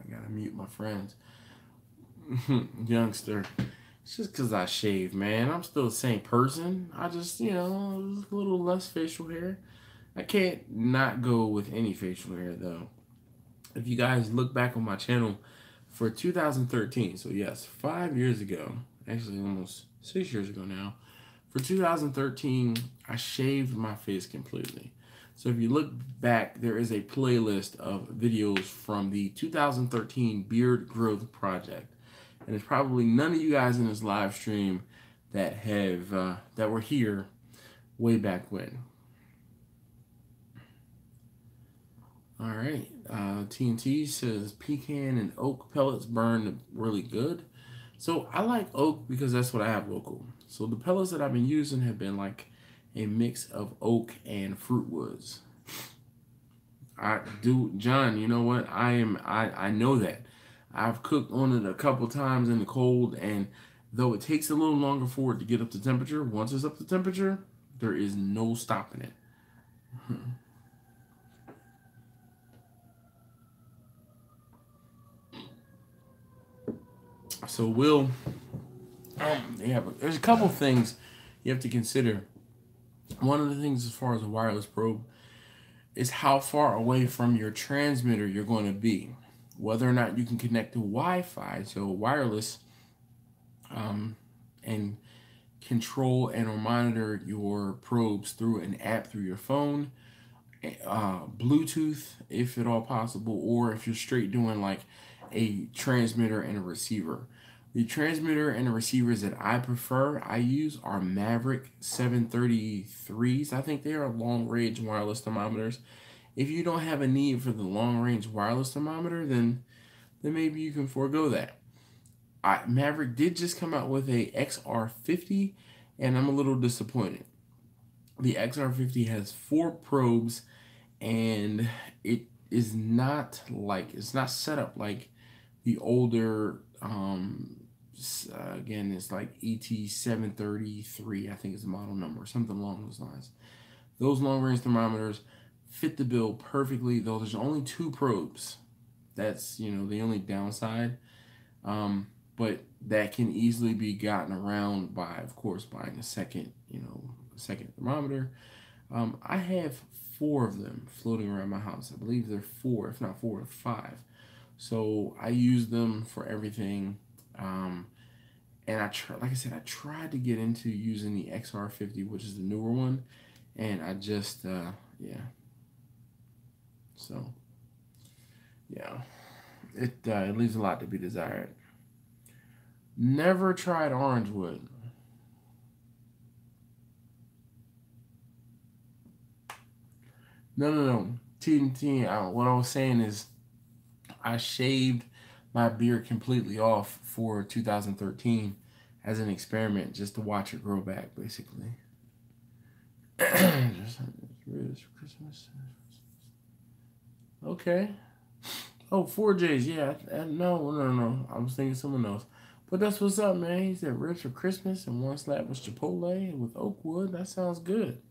I gotta mute my friends. Youngster. It's just because I shave, man. I'm still the same person. I just, you know, a little less facial hair. I can't not go with any facial hair, though. If you guys look back on my channel for 2013, so yes, 5 years ago, actually almost 6 years ago now, for 2013, I shaved my face completely. So if you look back, there is a playlist of videos from the 2013 Beard Growth Project. And it's probably none of you guys in this live stream that have that were here way back when. All right, TNT says pecan and oak pellets burn really good. So I like oak because that's what I have local. So the pellets that I've been using have been like a mix of oak and fruit woods. John, you know what? I know that. I've cooked on it a couple times in the cold, and though it takes a little longer for it to get up to temperature, once it's up to temperature, there is no stopping it. So there's a couple things you have to consider. One of the things as far as a wireless probe is how far away from your transmitter you're going to be. Whether or not you can connect to Wi-Fi, so wireless, and control and or monitor your probes through an app through your phone, Bluetooth, if at all possible, or if you're straight doing like a transmitter and a receiver. The transmitter and the receivers that I use are Maverick 733s. I think they are long-range wireless thermometers. If you don't have a need for the long-range wireless thermometer, then maybe you can forego that. Maverick did just come out with a XR50, and I'm a little disappointed. The XR50 has 4 probes, and it is not it's not set up like the older again, it's like ET733, I think is the model number, something along those lines. Those long-range thermometers fit the bill perfectly, though there's only 2 probes. That's, the only downside. But that can easily be gotten around by, of course, buying a second, second thermometer. I have 4 of them floating around my house. I believe they're 4, if not 4 or 5. So I use them for everything. And like I said, I tried to get into using the XR50, which is the newer one, and I just, yeah. So, yeah, it leaves a lot to be desired. Never tried Orangewood. No. T. What I was saying is, I shaved my beard completely off for 2013 as an experiment, just to watch it grow back, basically. Christmas. Okay. Oh, 4Js, yeah. No. I was thinking someone else. But that's what's up, man. He said ribs for Christmas and 1 slab was Chipotle with Oakwood. That sounds good.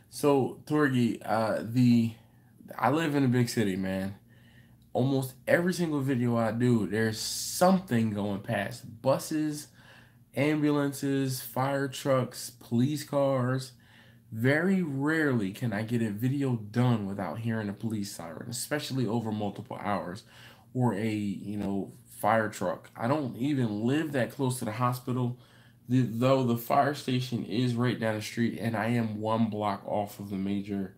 So, Torgi, I live in a big city, man. Almost every single video I do, there's something going past. Buses, ambulances, fire trucks, police cars. Very rarely can I get a video done without hearing a police siren, especially over multiple hours, or a fire truck. I don't even live that close to the hospital, though the fire station is right down the street, and I am 1 block off of the major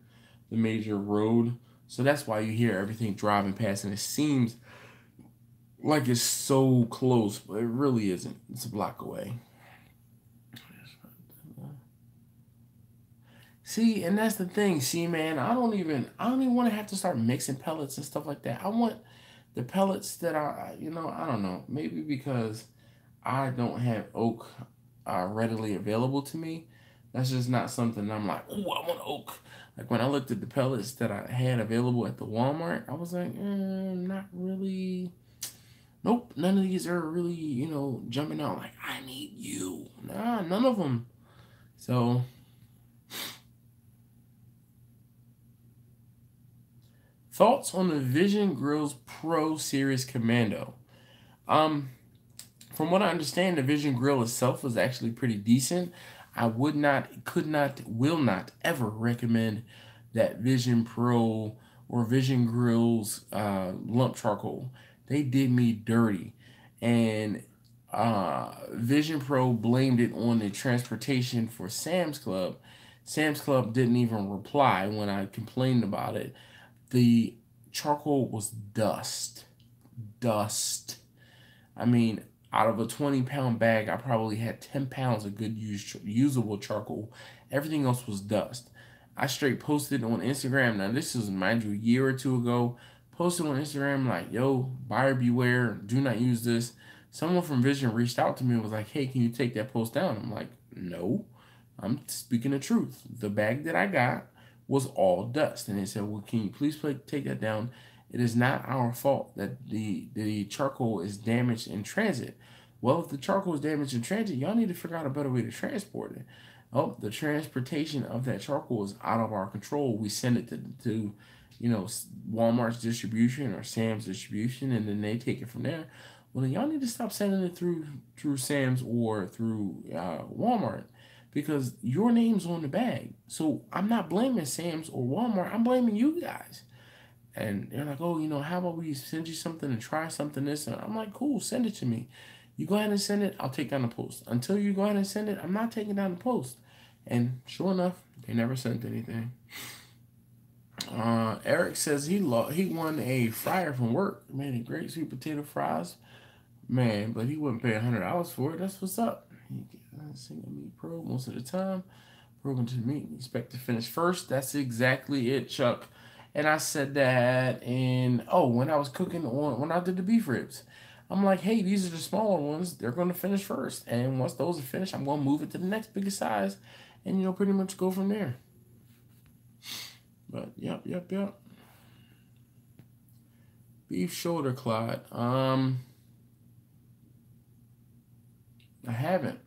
road. So that's why you hear everything driving past, and it seems like it's so close, but it really isn't. It's a block away. See, and that's the thing. See, man, I don't even want to have to start mixing pellets and stuff like that. I want the pellets that I don't know. Maybe because I don't have oak readily available to me. That's just not something I'm like, oh, I want oak. Like when I looked at the pellets that I had available at the Walmart, I was like, not really. Nope, none of these are really, jumping out like, I need you. Nah, none of them. So, thoughts on the Vision Grills Pro Series Commando? From what I understand, the Vision Grill itself was actually pretty decent. I would not, could not, will not ever recommend that Vision Pro or Vision Grills lump charcoal. They did me dirty. And Vision Pro blamed it on the transportation for Sam's Club. Sam's Club didn't even reply when I complained about it. The charcoal was dust. Dust. I mean, out of a 20-pound bag, I probably had 10 pounds of good usable charcoal. Everything else was dust. I straight posted on Instagram. Now, this is, mind you, a year or 2 ago. Posted on Instagram like, yo, buyer beware. Do not use this. Someone from Vision reached out to me and was like, hey, can you take that post down? I'm like, no. I'm speaking the truth. The bag that I got was all dust. And they said, well, can you please take that down? It is not our fault that the charcoal is damaged in transit. Well, if the charcoal is damaged in transit, y'all need to figure out a better way to transport it. Oh, the transportation of that charcoal is out of our control. We send it to Walmart's distribution or Sam's distribution, and then they take it from there. Well, then y'all need to stop sending it through Sam's or through Walmart, because your name's on the bag. So I'm not blaming Sam's or Walmart. I'm blaming you guys. And they're like, oh, how about we send you something and try something this? And I'm like, cool, send it to me. You go ahead and send it, I'll take down the post. Until you go ahead and send it, I'm not taking down the post. And sure enough, they never sent anything. Eric says he won a fryer from work. Man, a great sweet potato fries. Man, but he wouldn't pay $100 for it. That's what's up. Single meat pro most of the time. Proven to meat. Expect to finish first. That's exactly it, Chuck. And I said that when I was cooking when I did the beef ribs. I'm like, hey, these are the smaller ones. They're going to finish first. And once those are finished, I'm going to move it to the next biggest size and, pretty much go from there. But, yep. Beef shoulder clot. I haven't.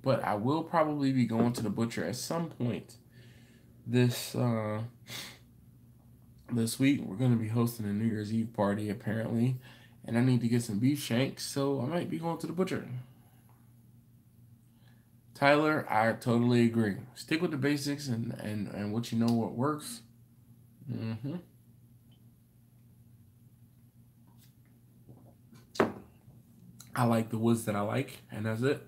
But I will probably be going to the butcher at some point this week. We're going to be hosting a New Year's Eve party, apparently. And I need to get some beef shanks, so I might be going to the butcher. Tyler, I totally agree. Stick with the basics and what you know what works. I like the woods that I like, and that's it.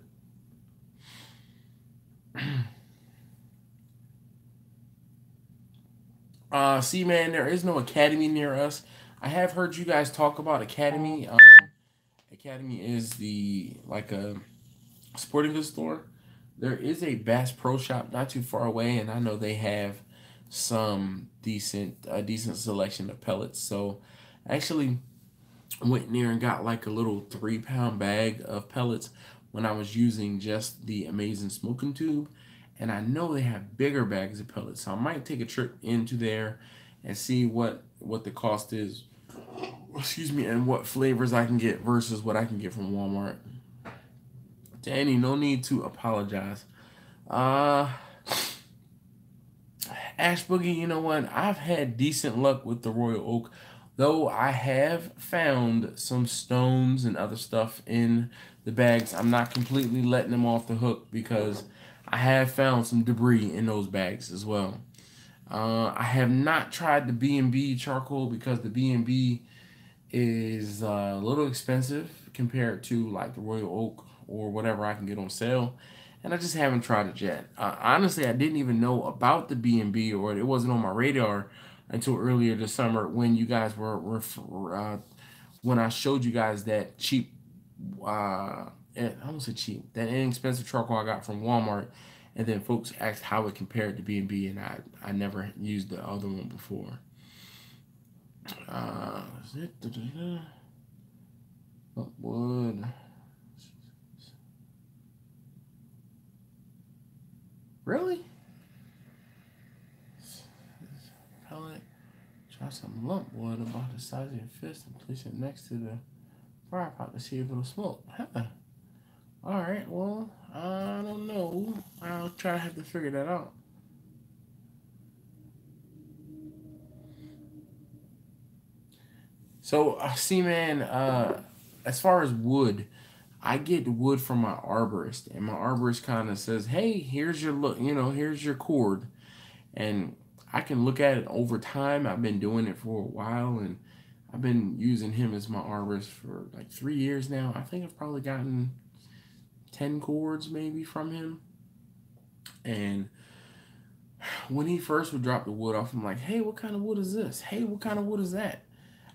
See, man, there is no academy near us. I have heard you guys talk about academy. Academy is like a sporting goods store. There is a Bass Pro Shop not too far away, and I know they have some decent selection of pellets. So I actually went in there and got like a little 3-pound bag of pellets when I was using just the Amazing Smoking Tube. And I know they have bigger bags of pellets, so I might take a trip into there and see what the cost is. Excuse me, and what flavors I can get versus what I can get from Walmart. Danny, no need to apologize. Ash Boogie, you know what? I've had decent luck with the Royal Oak, though I have found some stones and other stuff in the bags. I'm not completely letting them off the hook because I have found some debris in those bags as well. I have not tried the B&B charcoal because the B&B is a little expensive compared to like the Royal Oak or whatever I can get on sale, and I just haven't tried it yet. Honestly, I didn't even know about the B&B, or it wasn't on my radar until earlier this summer when you guys were when I showed you guys that cheap, I won't say cheap, that inexpensive charcoal I got from Walmart, and then folks asked how it compared to B&B, and I never used the other one before. Wood. Really? Pellet. Try some lump wood about the size of your fist and place it next to the fire pot to see if it'll smoke. Huh. Alright, well, I don't know. I'll try to have to figure that out. So, see, man, as far as wood, I get wood from my arborist, and my arborist kind of says, hey, here's your look, here's your cord. And I can look at it over time. I've been doing it for a while, and I've been using him as my arborist for like 3 years now. I think I've probably gotten 10 cords maybe from him. And when he first would drop the wood off, I'm like, hey, what kind of wood is this? Hey, what kind of wood is that?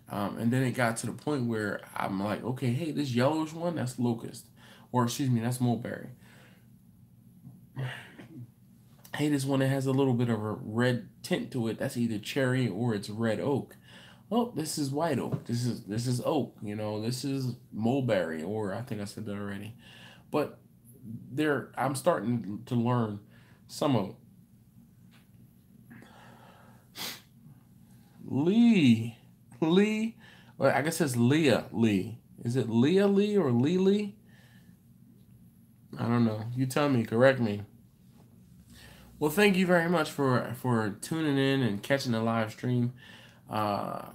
And then it got to the point where I'm like, okay, hey, this yellowish one, that's locust. Or, excuse me, that's mulberry. Hey, this one that has a little bit of a red tint to it, that's either cherry or it's red oak. Oh, this is white oak. This is oak. This is mulberry, or I think I said that already. But I'm starting to learn some of them. Lee, well, I guess it's Leah Lee. Is it Leah Lee or Lee Lee? I don't know. You tell me. Correct me. Well, thank you very much for tuning in and catching the live stream. I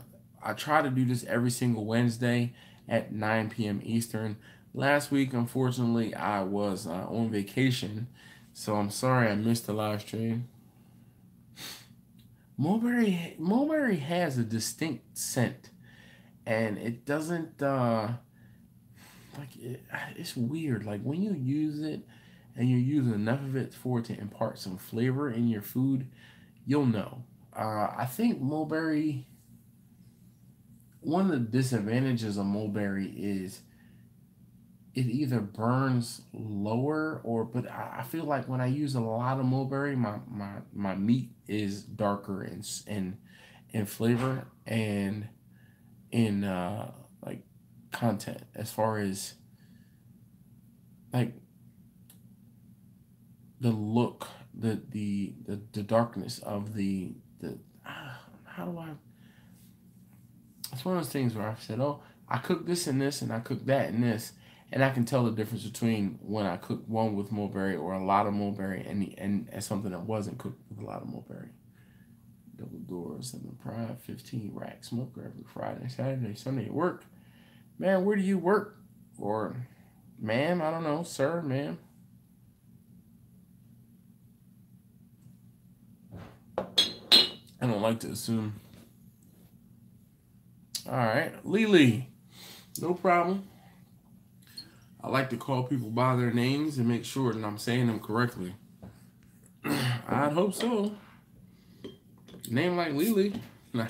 try to do this every single Wednesday at 9 p.m. Eastern. Last week, unfortunately, I was on vacation, so I'm sorry I missed the live stream. Mulberry has a distinct scent, and it doesn't it's weird. Like when you use it and you're using enough of it for it to impart some flavor in your food, you'll know. I think mulberry. One of the disadvantages of mulberry is it either burns lower but I feel like when I use a lot of mulberry, my meat is darker in flavor and in like content as far as like the look, the darkness of the how do I it's one of those things where I've said, oh, I cook this and this and I cook that and this, and I can tell the difference between when I cook one with mulberry or a lot of mulberry and something that wasn't cooked with a lot of mulberry. Double doors and the Pride 15 rack smoker every Friday, Saturday, Sunday at work. Man, where do you work? Or, ma'am, I don't know, sir, ma'am. I don't like to assume. All right, Lily, no problem. I like to call people by their names and make sure that I'm saying them correctly. I'd hope so. Name like Lily. I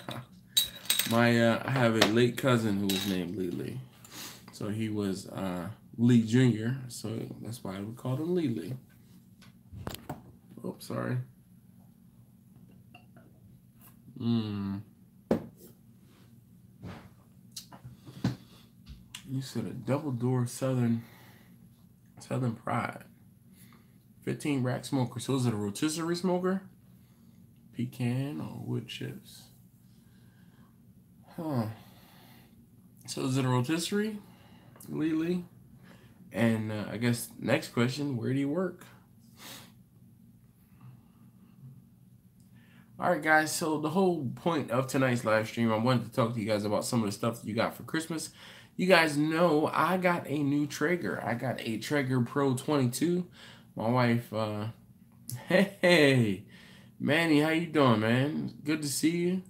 have a late cousin who was named Lily. So he was Lee Jr., so that's why we called him Lily. Oh, sorry. You said a double door Southern Pride. 15 rack smoker. So is it a rotisserie smoker? Pecan or wood chips? Huh. So is it a rotisserie, Lily? And I guess next question, where do you work? All right, guys, so the whole point of tonight's live stream, I wanted to talk to you guys about some of the stuff that you got for Christmas. You guys know I got a new Traeger. I got a Traeger Pro 22. My wife, hey, Manny, how you doing, man? Good to see you.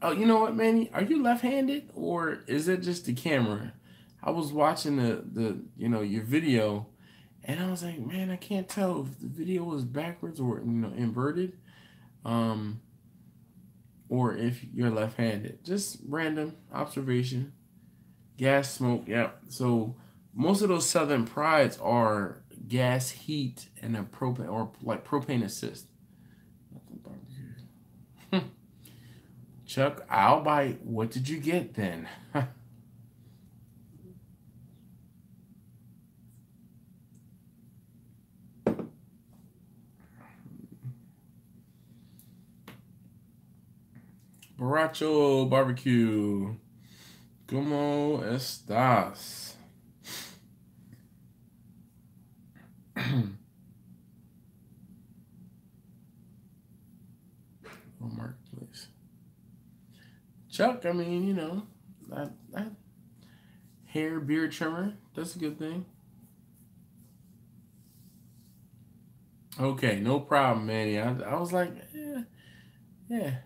Oh, you know what, Manny? Are you left-handed or is it just the camera? I was watching your video, and I was like, man, I can't tell if the video was backwards or inverted. Or if you're left-handed. Just random observation. Gas smoke, yeah. So most of those Southern Prides are gas heat and a propane or like propane assist. Chuck, I'll buy. What did you get then? Borracho barbecue. ¿Cómo estás? Marketplace. Chuck, I mean, that hair beard trimmer, that's a good thing. Okay, no problem, Manny. I was like, yeah.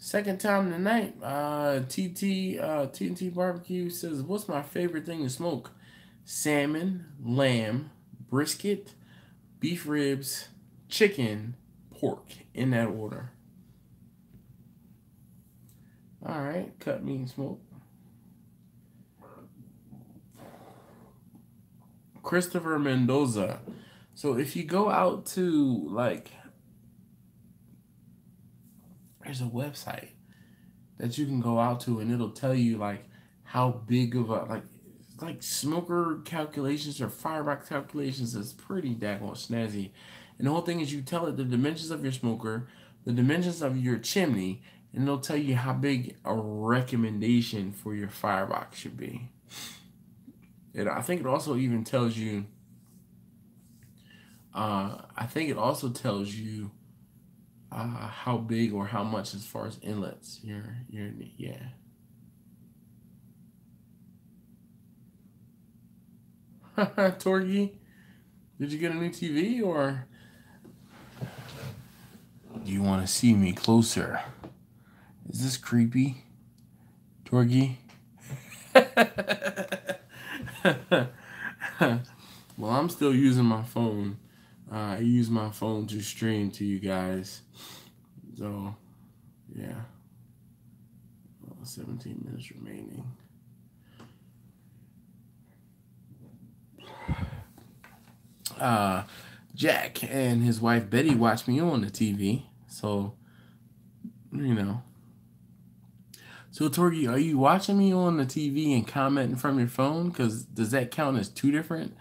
Second time tonight, TNT Barbecue says, what's my favorite thing to smoke? Salmon, lamb, brisket, beef ribs, chicken, pork, in that order. All right, cut meat and smoke. Christopher Mendoza. So if you go out to there's a website that you can go out to and it'll tell you how big of a smoker calculations or firebox calculations. Is pretty daggone snazzy. And the whole thing is you tell it the dimensions of your smoker, the dimensions of your chimney, and it'll tell you how big a recommendation for your firebox should be. And I think it also even tells you how big or how much as far as inlets yeah. Torgy, did you get a new TV or do you want to see me closer? Is this creepy, Torgy? Well, I'm still using my phone. I use my phone to stream to you guys. So, yeah. 17 minutes remaining. Jack and his wife Betty watch me on the TV. So, you know. So, Torgy, are you watching me on the TV and commenting from your phone? Because does that count as two different,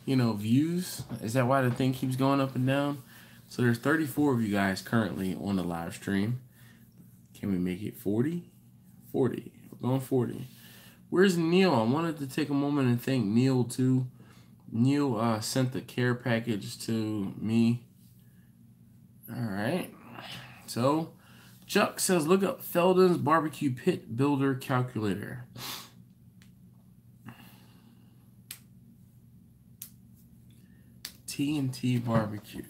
views? Is that why the thing keeps going up and down? So, there's 34 of you guys currently on the live stream. Can we make it 40? 40. We're going 40. Where's Neil? I wanted to take a moment and thank Neil, too. Neil sent the care package to me. All right. So, Chuck says, look up Felden's Barbecue Pit Builder Calculator. T&T Barbecue.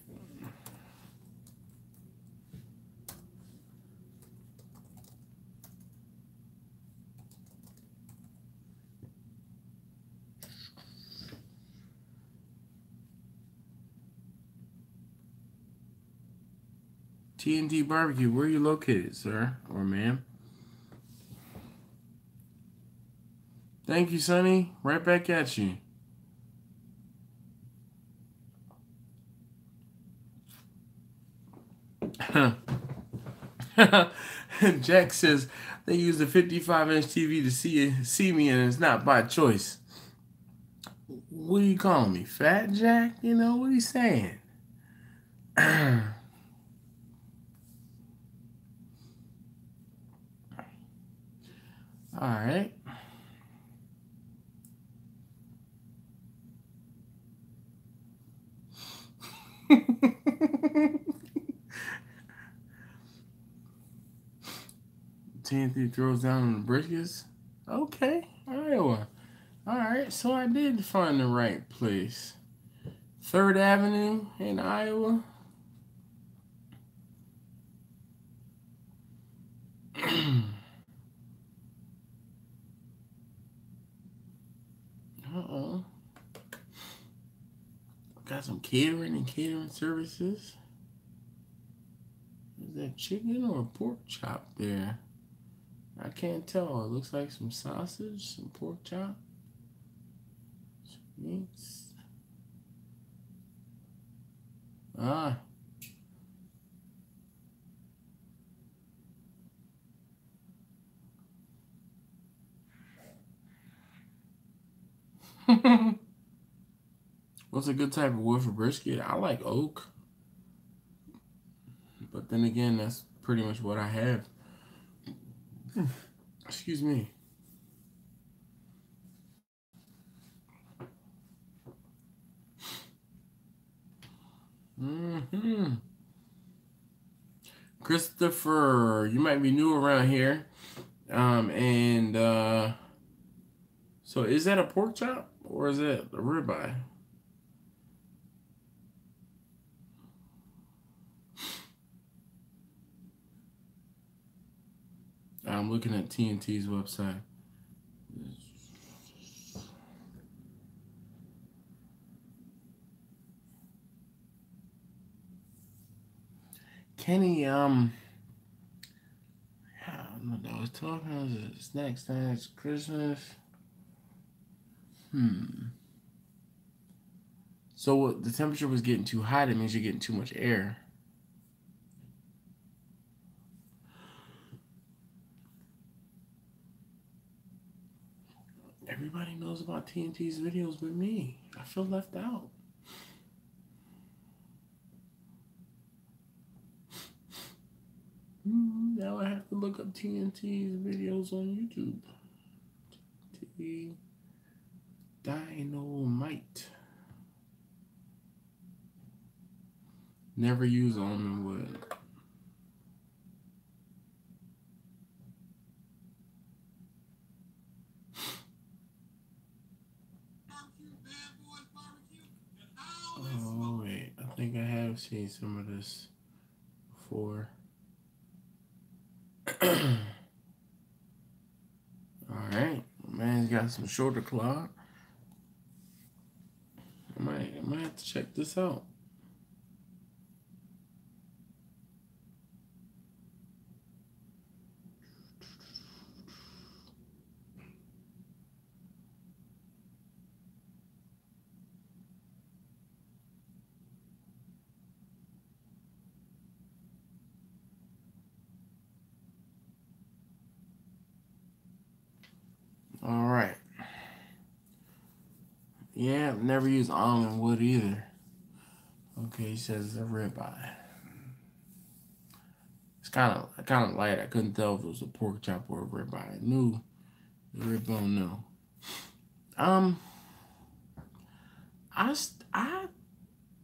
T&T Barbecue, where are you located, sir or ma'am? Thank you, Sonny. Right back at you. Jack says they use a 55-inch TV to see me, and it's not by choice. What are you calling me, Fat Jack? What are you saying? All right. T&T throws down on the briskets. Okay, Iowa. All right, so I did find the right place. 3rd Avenue in Iowa. Uh-oh. Got some catering services. Is that chicken or pork chop there? I can't tell. It looks like some sausage, some pork chop, some meats. What's a good type of wood for brisket? I like oak. But then again, that's pretty much what I have. Excuse me. Christopher, you might be new around here. So is that a pork chop or is it a ribeye? I'm looking at T&T's website. Kenny, I don't know. I was talking about snacks, Christmas. So the temperature was getting too hot. It means you're getting too much air. Everybody knows about T&T's videos but me. I feel left out. Now I have to look up T&T's videos on YouTube. T Dynamite. Never use almond wood. Oh wait, I think I have seen some of this before. Alright, man's got some shoulder cloth. I might have to check this out. All right. Yeah, I've never used almond wood either. Okay, he says it's a ribeye. It's kind of light. I couldn't tell if it was a pork chop or a ribeye. I knew the rib bone. No. I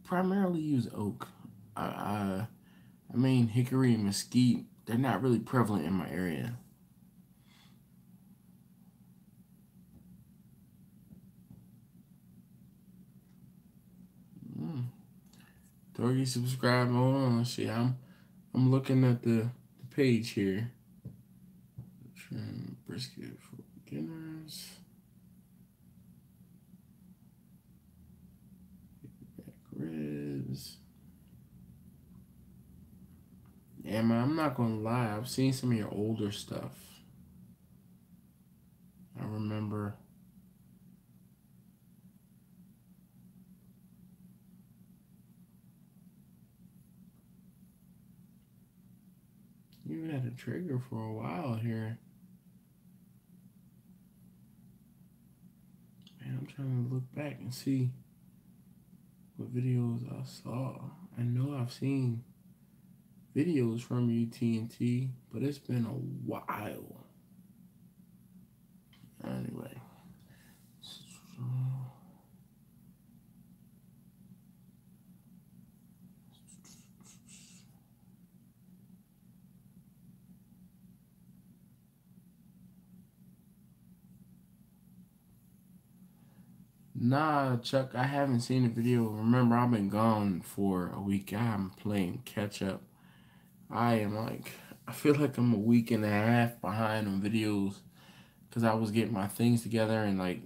primarily use oak. I mean hickory and mesquite. They're not really prevalent in my area. Doggy subscribe. Hold on. See, I'm looking at the page here. Trim brisket for beginners. Back ribs. Yeah, man, I'm not gonna lie. I've seen some of your older stuff. I remember. You even had a trigger for a while here. Man, I'm trying to look back and see what videos I saw. I know I've seen videos from you, TNT, but it's been a while. Anyway. Nah, Chuck, I haven't seen a video. Remember, I've been gone for a week. I'm playing catch up. I feel like I'm a week and a half behind on videos because I was getting my things together and I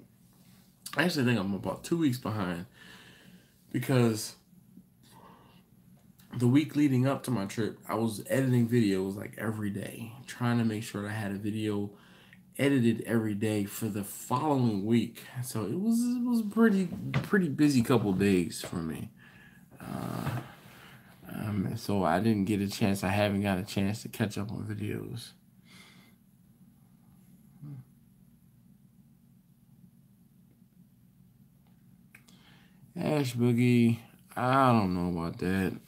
actually think I'm about 2 weeks behind because the week leading up to my trip, I was editing videos like every day, trying to make sure that I had a video edited every day for the following week. So it was a pretty busy couple days for me. So I didn't get a chance. I haven't got a chance to catch up on videos. Ash Boogie, I don't know about that.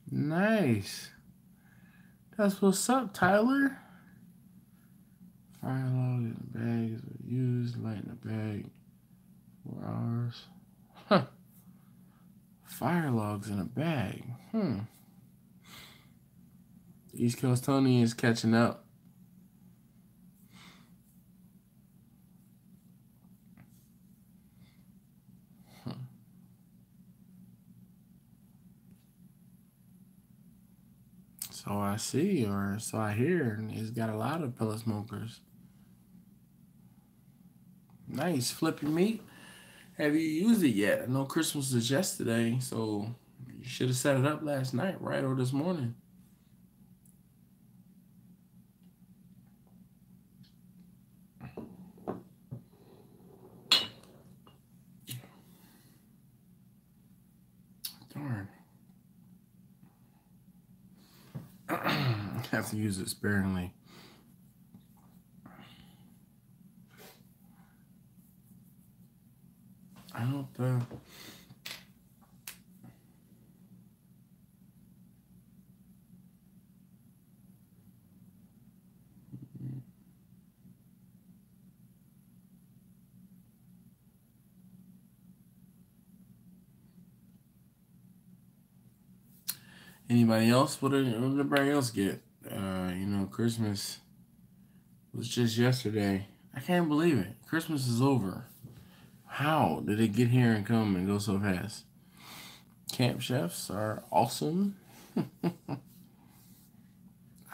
Nice. That's what's up, Tyler. Fire log in the bags were used, light in the bag, 4 hours. Huh. Fire logs in a bag. East Coast Tony is catching up. So I see, or so I hear, and he's got a lot of pellet smokers. Nice. Flip your meat. Have you used it yet? I know Christmas is yesterday, so you should have set it up last night, right, or this morning. Darn. I have to use it sparingly. I don't, Anybody else? What did everybody else get? Christmas was just yesterday. I can't believe it. Christmas is over. How did it get here and come and go so fast? Camp chefs are awesome.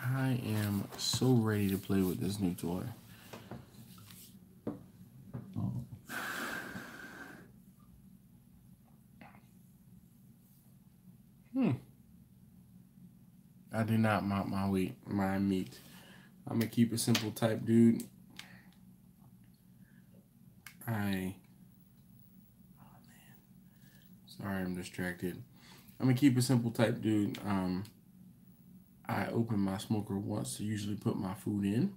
I am so ready to play with this new toy. I do not mop my meat. I'm a keep it simple type dude. Oh man. Sorry, I'm distracted. I'm a keep it simple type dude. I open my smoker once to usually put my food in,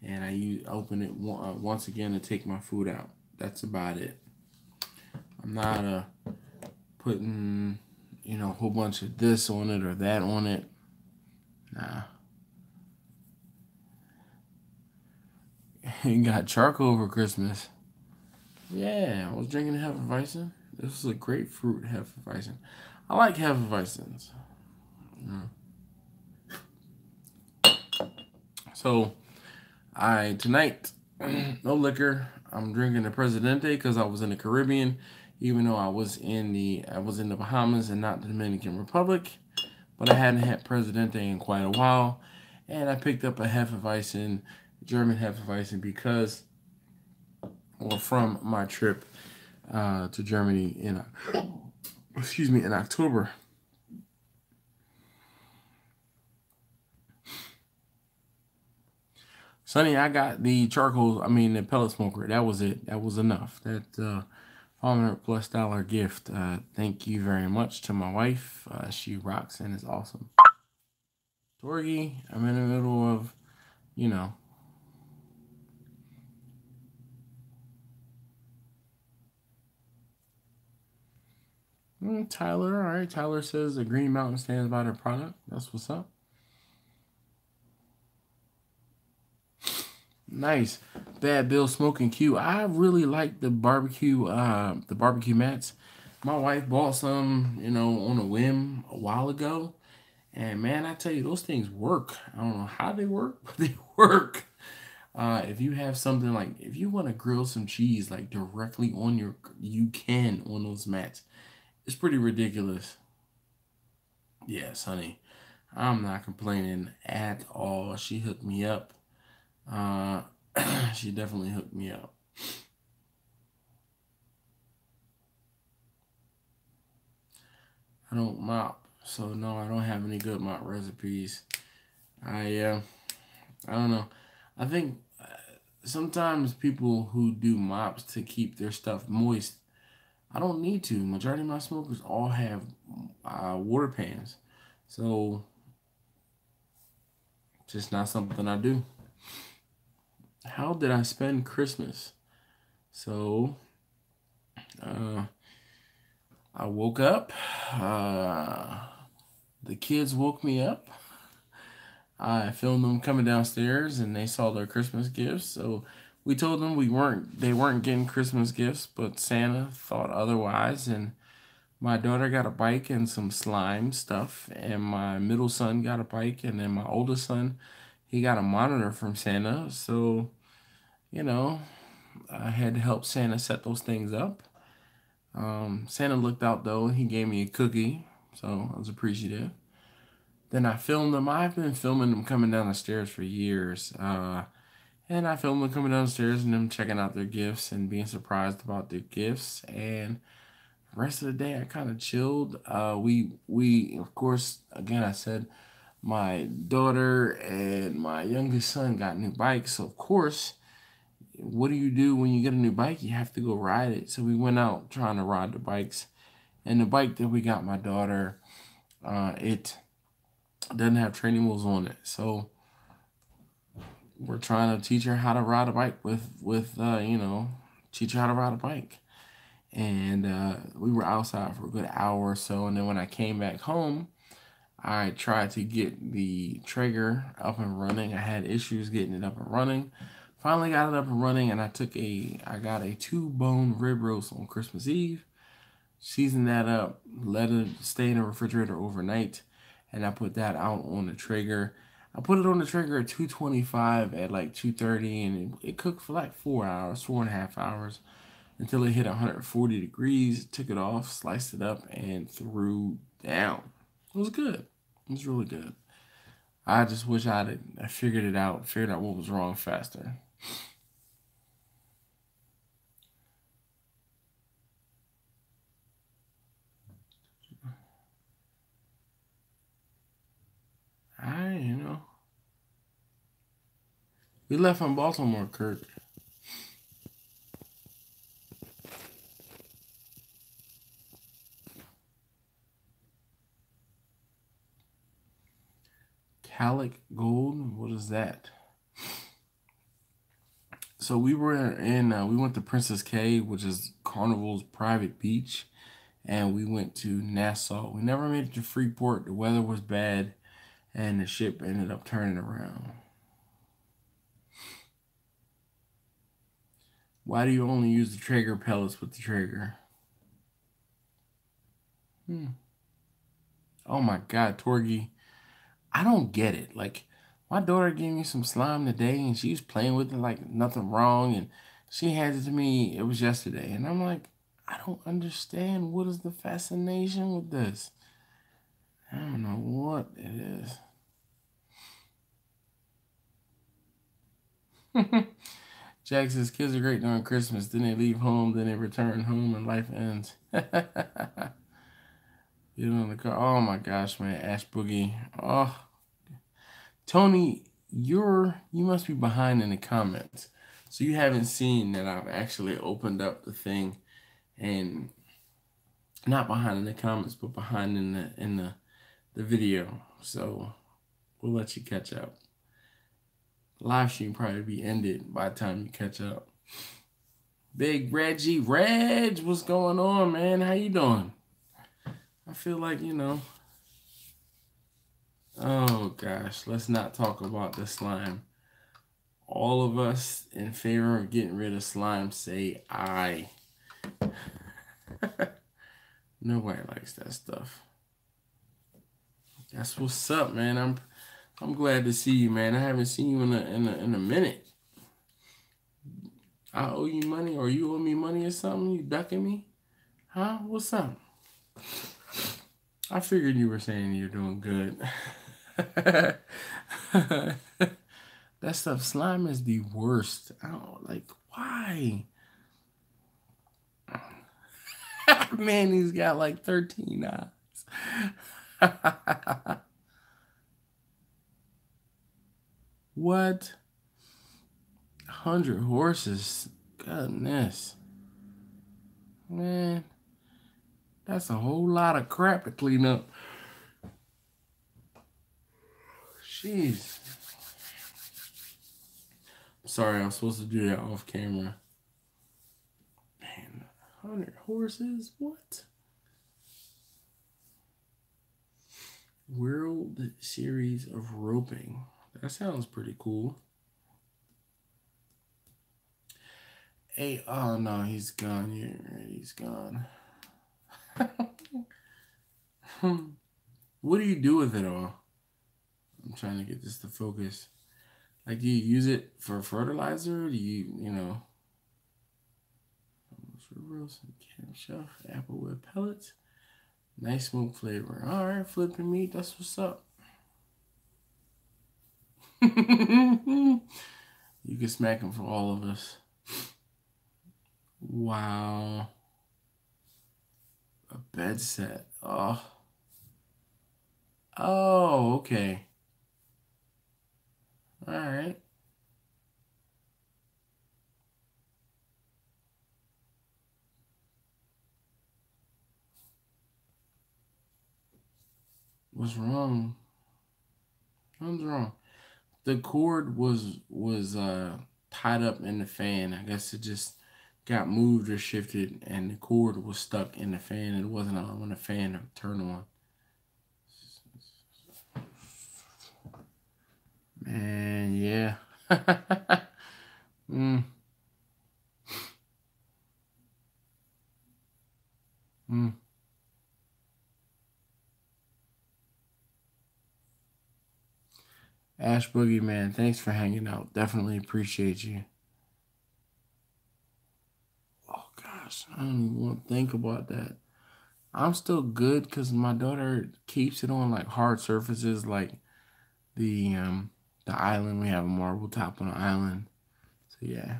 and I open it once again to take my food out. That's about it. I'm not putting, a whole bunch of this on it or that on it. Nah. You got charcoal for Christmas. Yeah, I was drinking Hefeweizen. This is a grapefruit Hefeweizen. I like Hefeweizens. So, tonight, no liquor. I'm drinking the Presidente because I was in the Caribbean, even though I was in the Bahamas and not the Dominican Republic. But I hadn't had Presidente in quite a while, and I picked up a Hefeweizen, German Hefeweizen, from my trip to Germany in October. Sonny, I got the the pellet smoker. That was it. That was enough. That $500+ gift. Thank you very much to my wife. She rocks and is awesome. Torgy, I'm in the middle of, Tyler, all right. Tyler says the Green Mountain stands by their product. That's what's up. Nice. Bad Bill Smoking Q. I really like the barbecue mats. My wife bought some, on a whim a while ago. And man, I tell you, those things work. I don't know how they work, but they work. If you have something like, if you want to grill some cheese like directly on you can on those mats. It's pretty ridiculous. Yes, honey. I'm not complaining at all. She hooked me up. She definitely hooked me up. I don't mop, so no, I don't have any good mop recipes. I don't know. I think sometimes people who do mops to keep their stuff moist, I don't need to. Majority of my smokers all have water pans, so just not something I do. How did I spend Christmas? So, I woke up. The kids woke me up. I filmed them coming downstairs, and they saw their Christmas gifts. So we told them they weren't getting Christmas gifts, but Santa thought otherwise. And my daughter got a bike and some slime stuff, and my middle son got a bike, and then my oldest son, he got a monitor from Santa. So, I had to help Santa set those things up. Santa looked out though, and he gave me a cookie, so I was appreciative. Then I filmed them. I've been filming them coming down the stairs for years. And I filmed them coming down the stairs and them checking out their gifts and being surprised about their gifts. And the rest of the day, I kind of chilled. We of course, again, I said my daughter and my youngest son got new bikes. So of course, what do you do when you get a new bike? You have to go ride it. So we went out trying to ride the bikes. And the bike that we got my daughter, it doesn't have training wheels on it. So we're trying to teach her how to ride a bike teach her how to ride a bike. And we were outside for a good hour or so. And then when I came back home, I tried to get the Traeger up and running. I had issues getting it up and running. Finally got it up and running, and I got a 2-bone rib roast on Christmas Eve. Seasoned that up, let it stay in the refrigerator overnight, and I put that out on the Traeger. I put it on the Traeger at 225 at like 230, and it cooked for like 4 hours, 4.5 hours. until it hit 140 degrees, took it off, sliced it up, and threw down. It was good. It was really good. I just wish I figured out what was wrong faster. You know. We left from Baltimore, Kirk. Calic Gold? What is that? So we went to Princess Cay, which is Carnival's private beach, and we went to Nassau. We never made it to Freeport. The weather was bad, and the ship ended up turning around. Why do you only use the Traeger pellets with the Traeger? Oh my God, Torgy. I don't get it. Like, my daughter gave me some slime today, and she was playing with it like nothing wrong, and she handed it to me, it was yesterday, and I'm like, I don't understand. What is the fascination with this? I don't know what it is. Jack says, kids are great during Christmas. Then they leave home, then they return home, and life ends. You know, the car. Oh my gosh, man. Ash Boogie. Oh, Tony, you must be behind in the comments. So you haven't seen that I've actually opened up the thing, and not behind in the comments, but behind in the video. So we'll let you catch up. Live stream probably be ended by the time you catch up. Big Reggie, Reg, what's going on, man? How you doing? I feel like, you know. Oh gosh, let's not talk about the slime. All of us in favor of getting rid of slime say aye. Nobody likes that stuff. That's what's up, man. I'm glad to see you, man. I haven't seen you in a minute. I owe you money, or you owe me money or something? You ducking me? Huh? What's up? I figured you were saying you're doing good. That stuff, slime is the worst. I don't like, why? Man, he's got like 13 eyes. What? 100 horses? Goodness. Man, that's a whole lot of crap to clean up. Jeez. Sorry, I was supposed to do that off camera. Man, 100 horses? What? World Series of Roping. That sounds pretty cool. Hey, oh no, he's gone. He's gone. What do you do with it all? I'm trying to get this to focus. Like, do you use it for fertilizer? Do you know? Camp shelf, apple wood pellets. Nice smoke flavor. All right, flipping meat. That's what's up. You can smack them for all of us. Wow. A bed set. Oh. Oh, okay. All right. What's wrong? What's wrong? The cord was tied up in the fan. I guess it just got moved or shifted, and the cord was stuck in the fan. It wasn't allowing the fan to turn on. Man, yeah. mm. Mm. Ash Boogie, man, thanks for hanging out. Definitely appreciate you. Oh, God. gosh, I don't even want to think about that. I'm still good because my daughter keeps it on like hard surfaces, like the island. We have a marble top on the island, so yeah.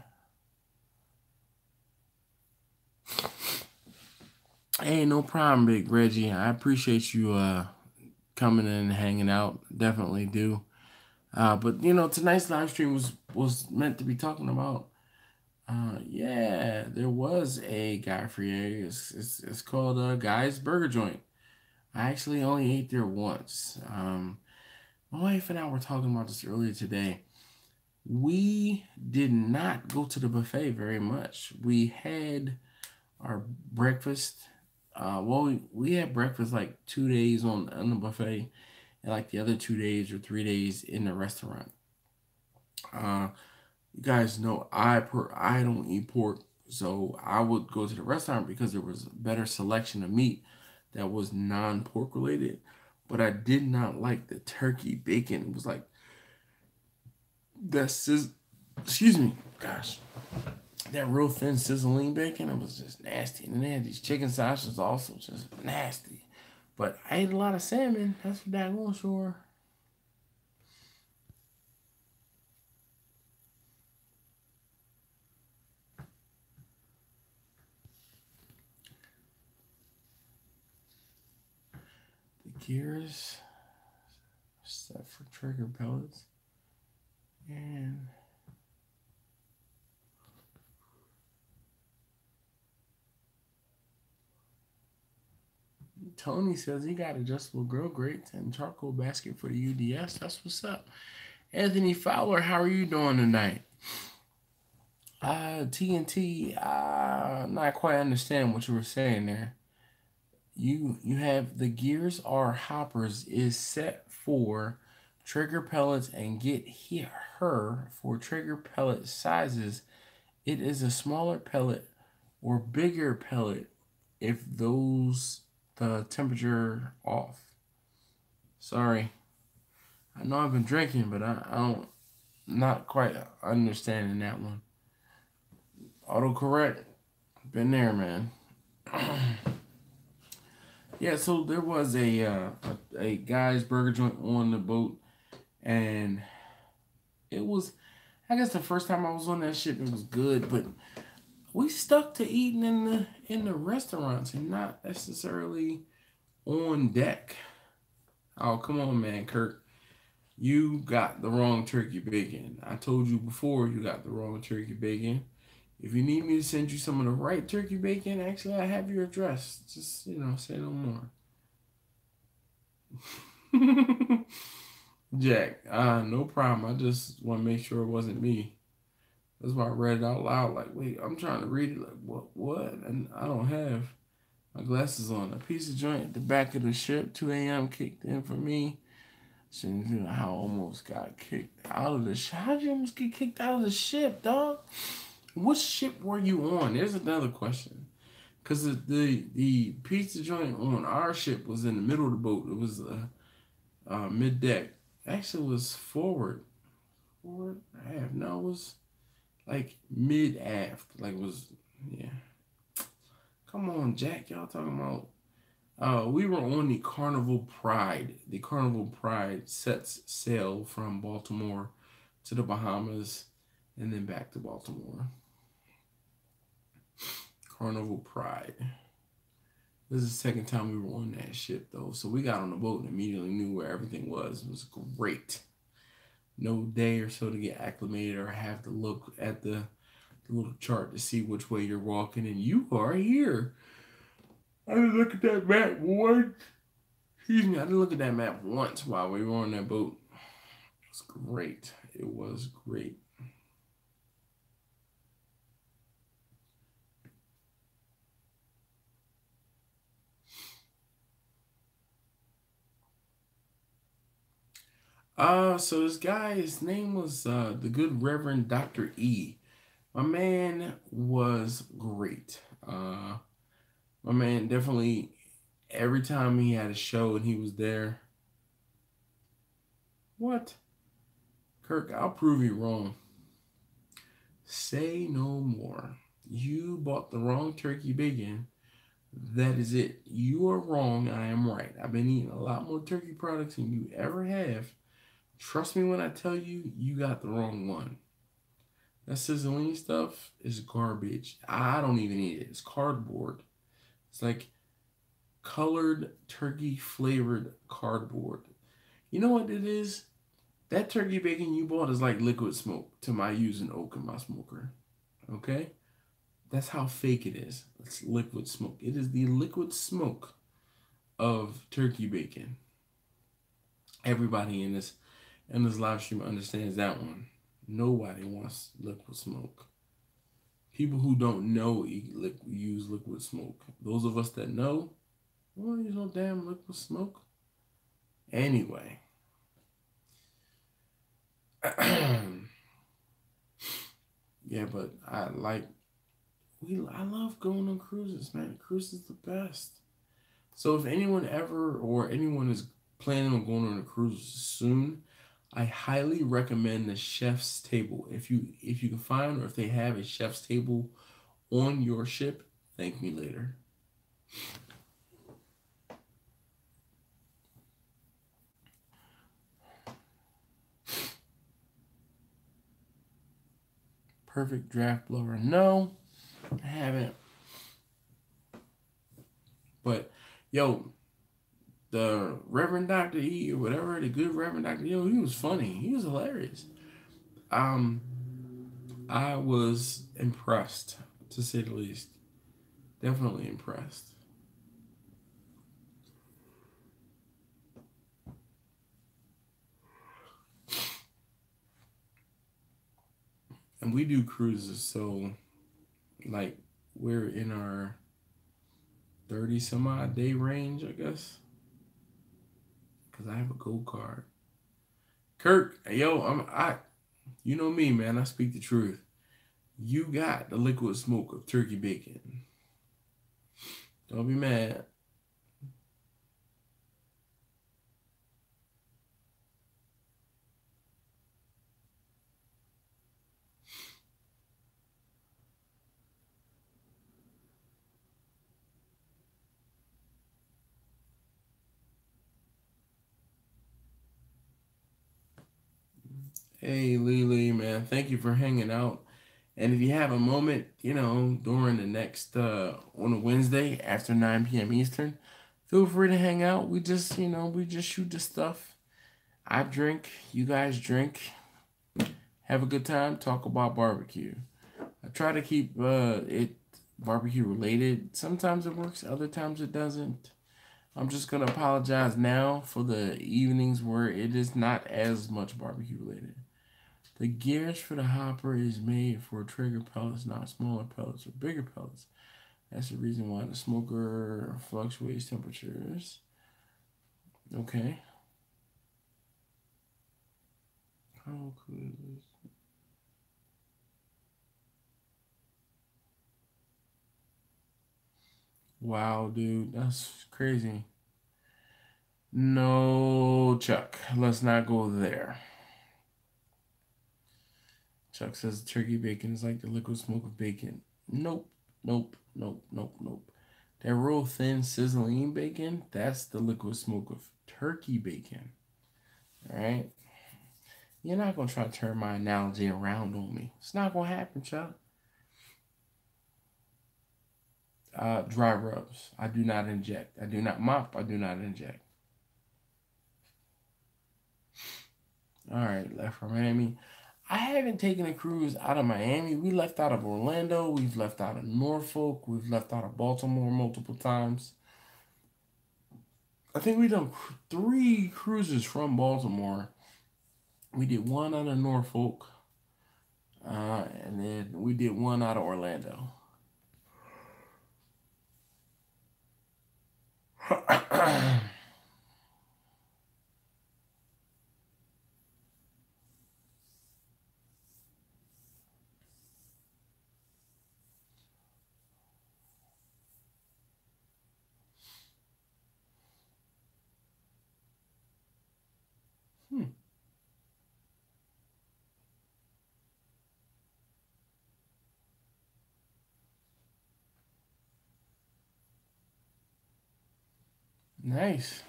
Hey, no problem, Big Reggie. I appreciate you coming in and hanging out. Definitely do. But you know, tonight's live stream was meant to be talking about. Yeah, there was a Guy Fieri. It's called Guy's Burger Joint. I actually only ate there once. My wife and I were talking about this earlier today. We did not go to the buffet very much. We had our breakfast. We had breakfast like 2 days on the buffet, and like the other 2 days or 3 days in the restaurant. You guys know I don't eat pork, so I would go to the restaurant because there was a better selection of meat that was non-pork related. But I did not like the turkey bacon. It was like that excuse me, gosh, that real thin sizzling bacon. It was just nasty. And then they had these chicken sausages also just nasty. But I ate a lot of salmon. That's for daggone sure. The gears set for trigger pellets. And Tony says he got adjustable grill grates and charcoal basket for the UDS. That's what's up. Anthony Fowler, how are you doing tonight? TNT, not quite understand what you were saying there. You have the gears are hoppers is set for trigger pellets and get her for trigger pellet sizes. It is a smaller pellet or bigger pellet if those the temperature off. Sorry. I know I've been drinking, but I don't not quite understanding that one. Autocorrect. Been there, man. Yeah, so there was a guy's burger joint on the boat, and it was, I guess the first time I was on that ship, it was good, but we stuck to eating in the restaurants and not necessarily on deck. Oh, come on, man, Kirk. You got the wrong turkey bacon. I told you before you got the wrong turkey bacon. If you need me to send you some of the right turkey bacon, actually, I have your address. Just, say no more. Jack, no problem. I just want to make sure it wasn't me. That's why I read it out loud. Like, wait, I'm trying to read it. Like, what? And I don't have my glasses on. A piece of joint at the back of the ship. 2 a.m. kicked in for me. Shouldn't you know how I almost got kicked out of the ship. How'd you almost get kicked out of the ship, dog? What ship were you on? There's another question. Because the pizza joint on our ship was in the middle of the boat. It was mid deck. Actually, it was forward. Forward? Half. No, it was like mid aft. Like it was, yeah. Come on, Jack. Y'all talking about. We were on the Carnival Pride. The Carnival Pride sets sail from Baltimore to the Bahamas and then back to Baltimore. Carnival Pride. This is the second time we were on that ship, though. So we got on the boat and immediately knew where everything was. It was great. No day or so to get acclimated or have to look at the little chart to see which way you're walking. And you are here. I didn't look at that map once. Excuse me. I didn't look at that map once while we were on that boat. It was great. It was great. So this guy, his name was the good Reverend Dr. E. My man was great. My man definitely, every time he had a show and he was there. What? Kirk, I'll prove you wrong. Say no more. You bought the wrong turkey bacon. That is it. You are wrong. I am right. I've been eating a lot more turkey products than you ever have. Trust me when I tell you, you got the wrong one. That sizzling stuff is garbage. I don't even eat it. It's cardboard. It's like colored turkey flavored cardboard. You know what it is? That turkey bacon you bought is like liquid smoke to my using oak in my smoker. Okay? That's how fake it is. It's liquid smoke. It is the liquid smoke of turkey bacon. Everybody in this live stream understands that one. Nobody wants liquid smoke. People who don't know use liquid smoke. Those of us that know, well, use no damn liquid smoke. Anyway. Yeah, but I love going on cruises, man. Cruise is the best. So if anyone is planning on going on a cruise soon, I highly recommend the chef's table. If you can find, or if they have a chef's table on your ship, thank me later. Perfect draft blower. No, I haven't. But yo, the Reverend Dr. E or whatever, the good Reverend Dr. E, he was funny. He was hilarious. I was impressed, to say the least. Definitely impressed. And we do cruises, so like we're in our 30 some odd day range, I guess. Cause I have a gold card. Kirk, yo, you know me, man. I speak the truth. You got the liquid smoke of turkey bacon. Don't be mad. Hey, Lily, man. Thank you for hanging out. And if you have a moment, during the next on a Wednesday after 9 p.m. Eastern, feel free to hang out. We just shoot the stuff. I drink, you guys drink, have a good time, talk about barbecue. I try to keep it barbecue related. Sometimes it works, other times it doesn't. I'm just gonna apologize now for the evenings where it is not as much barbecue related. The gears for the hopper is made for trigger pellets, not smaller pellets or bigger pellets. That's the reason why the smoker fluctuates temperatures. Okay. How cool is this? Wow, dude, that's crazy. No, Chuck, let's not go there. Chuck says turkey bacon is like the liquid smoke of bacon. Nope, nope, nope, nope, nope. That real thin sizzling bacon, that's the liquid smoke of turkey bacon. All right? You're not going to try to turn my analogy around on me. It's not going to happen, Chuck. Dry rubs. I do not inject. I do not mop. I do not inject. All right, left from Miami. I haven't taken a cruise out of Miami. We left out of Orlando. We've left out of Norfolk. We've left out of Baltimore multiple times. I think we've done 3 cruises from Baltimore. We did one out of Norfolk. And then we did one out of Orlando. Nice.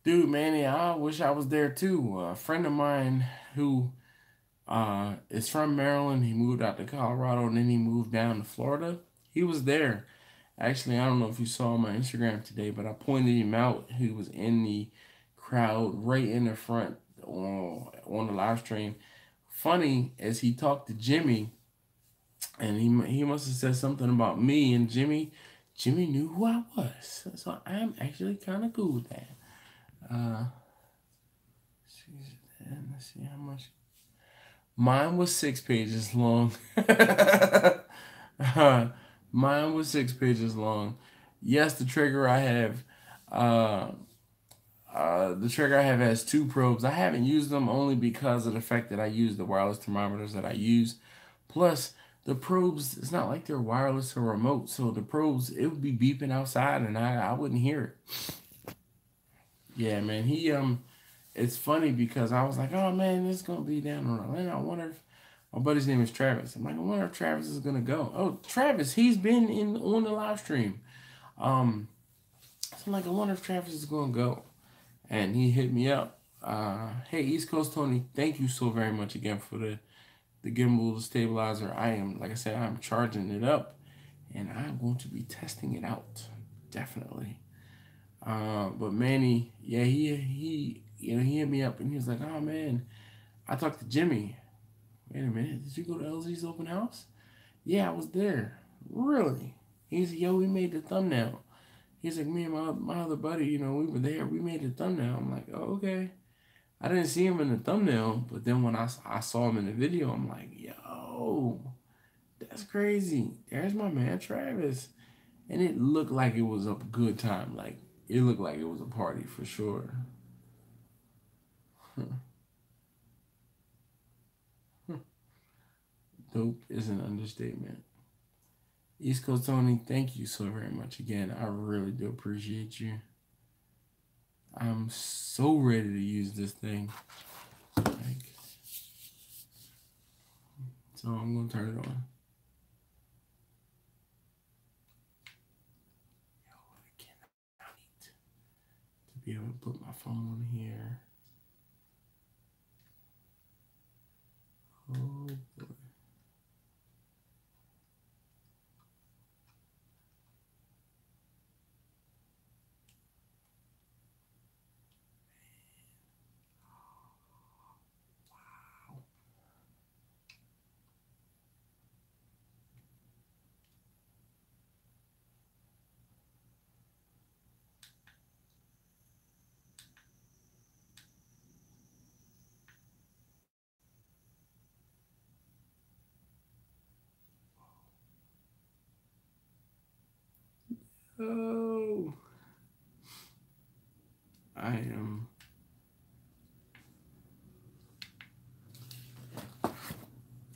Dude, Manny, I wish I was there too. A friend of mine who is from Maryland, he moved out to Colorado and then he moved down to Florida. He was there. Actually, I don't know if you saw my Instagram today, but I pointed him out. He was in the crowd right in the front on the live stream. Funny as he talked to Jimmy, and he must have said something about me and Jimmy knew who I was. So I'm actually kind of cool with that. Uh, let's see how much. Mine was 6 pages long. Mine was 6 pages long. Yes, uh, the trigger I have has two probes. I haven't used them only because of the fact that I use the wireless thermometers that I use. Plus, the probes, it's not like they're wireless or remote. So the probes, it would be beeping outside and I wouldn't hear it. Yeah, man. It's funny because I was like, oh man, this is gonna be down on Atlanta. I wonder if my buddy's name is Travis. I'm like, I wonder if Travis is gonna go. Oh, Travis, he's been in on the live stream. So I'm like, I wonder if Travis is gonna go. And he hit me up. Hey, East Coast Tony, thank you so very much again for the gimbal, the stabilizer. Like I said, I'm charging it up, and I'm going to be testing it out, definitely. But Manny, yeah, he hit me up and he was like, oh man, I talked to Jimmy. Wait a minute, did you go to LZ's open house? Yeah, I was there. Really? He's yo, we made the thumbnail. He's like, me and my other buddy, we were there. We made the thumbnail. I'm like, oh, okay. I didn't see him in the thumbnail, but then when I saw him in the video, I'm like, yo, that's crazy. There's my man Travis. And it looked like it was a good time. Like, it looked like it was a party for sure. Dope is an understatement. East Coast Tony, thank you so very much again. I really do appreciate you. I'm so ready to use this thing. So I'm gonna turn it on. Yo, I cannot wait to be able to put my phone here. Oh boy. Oh, I am.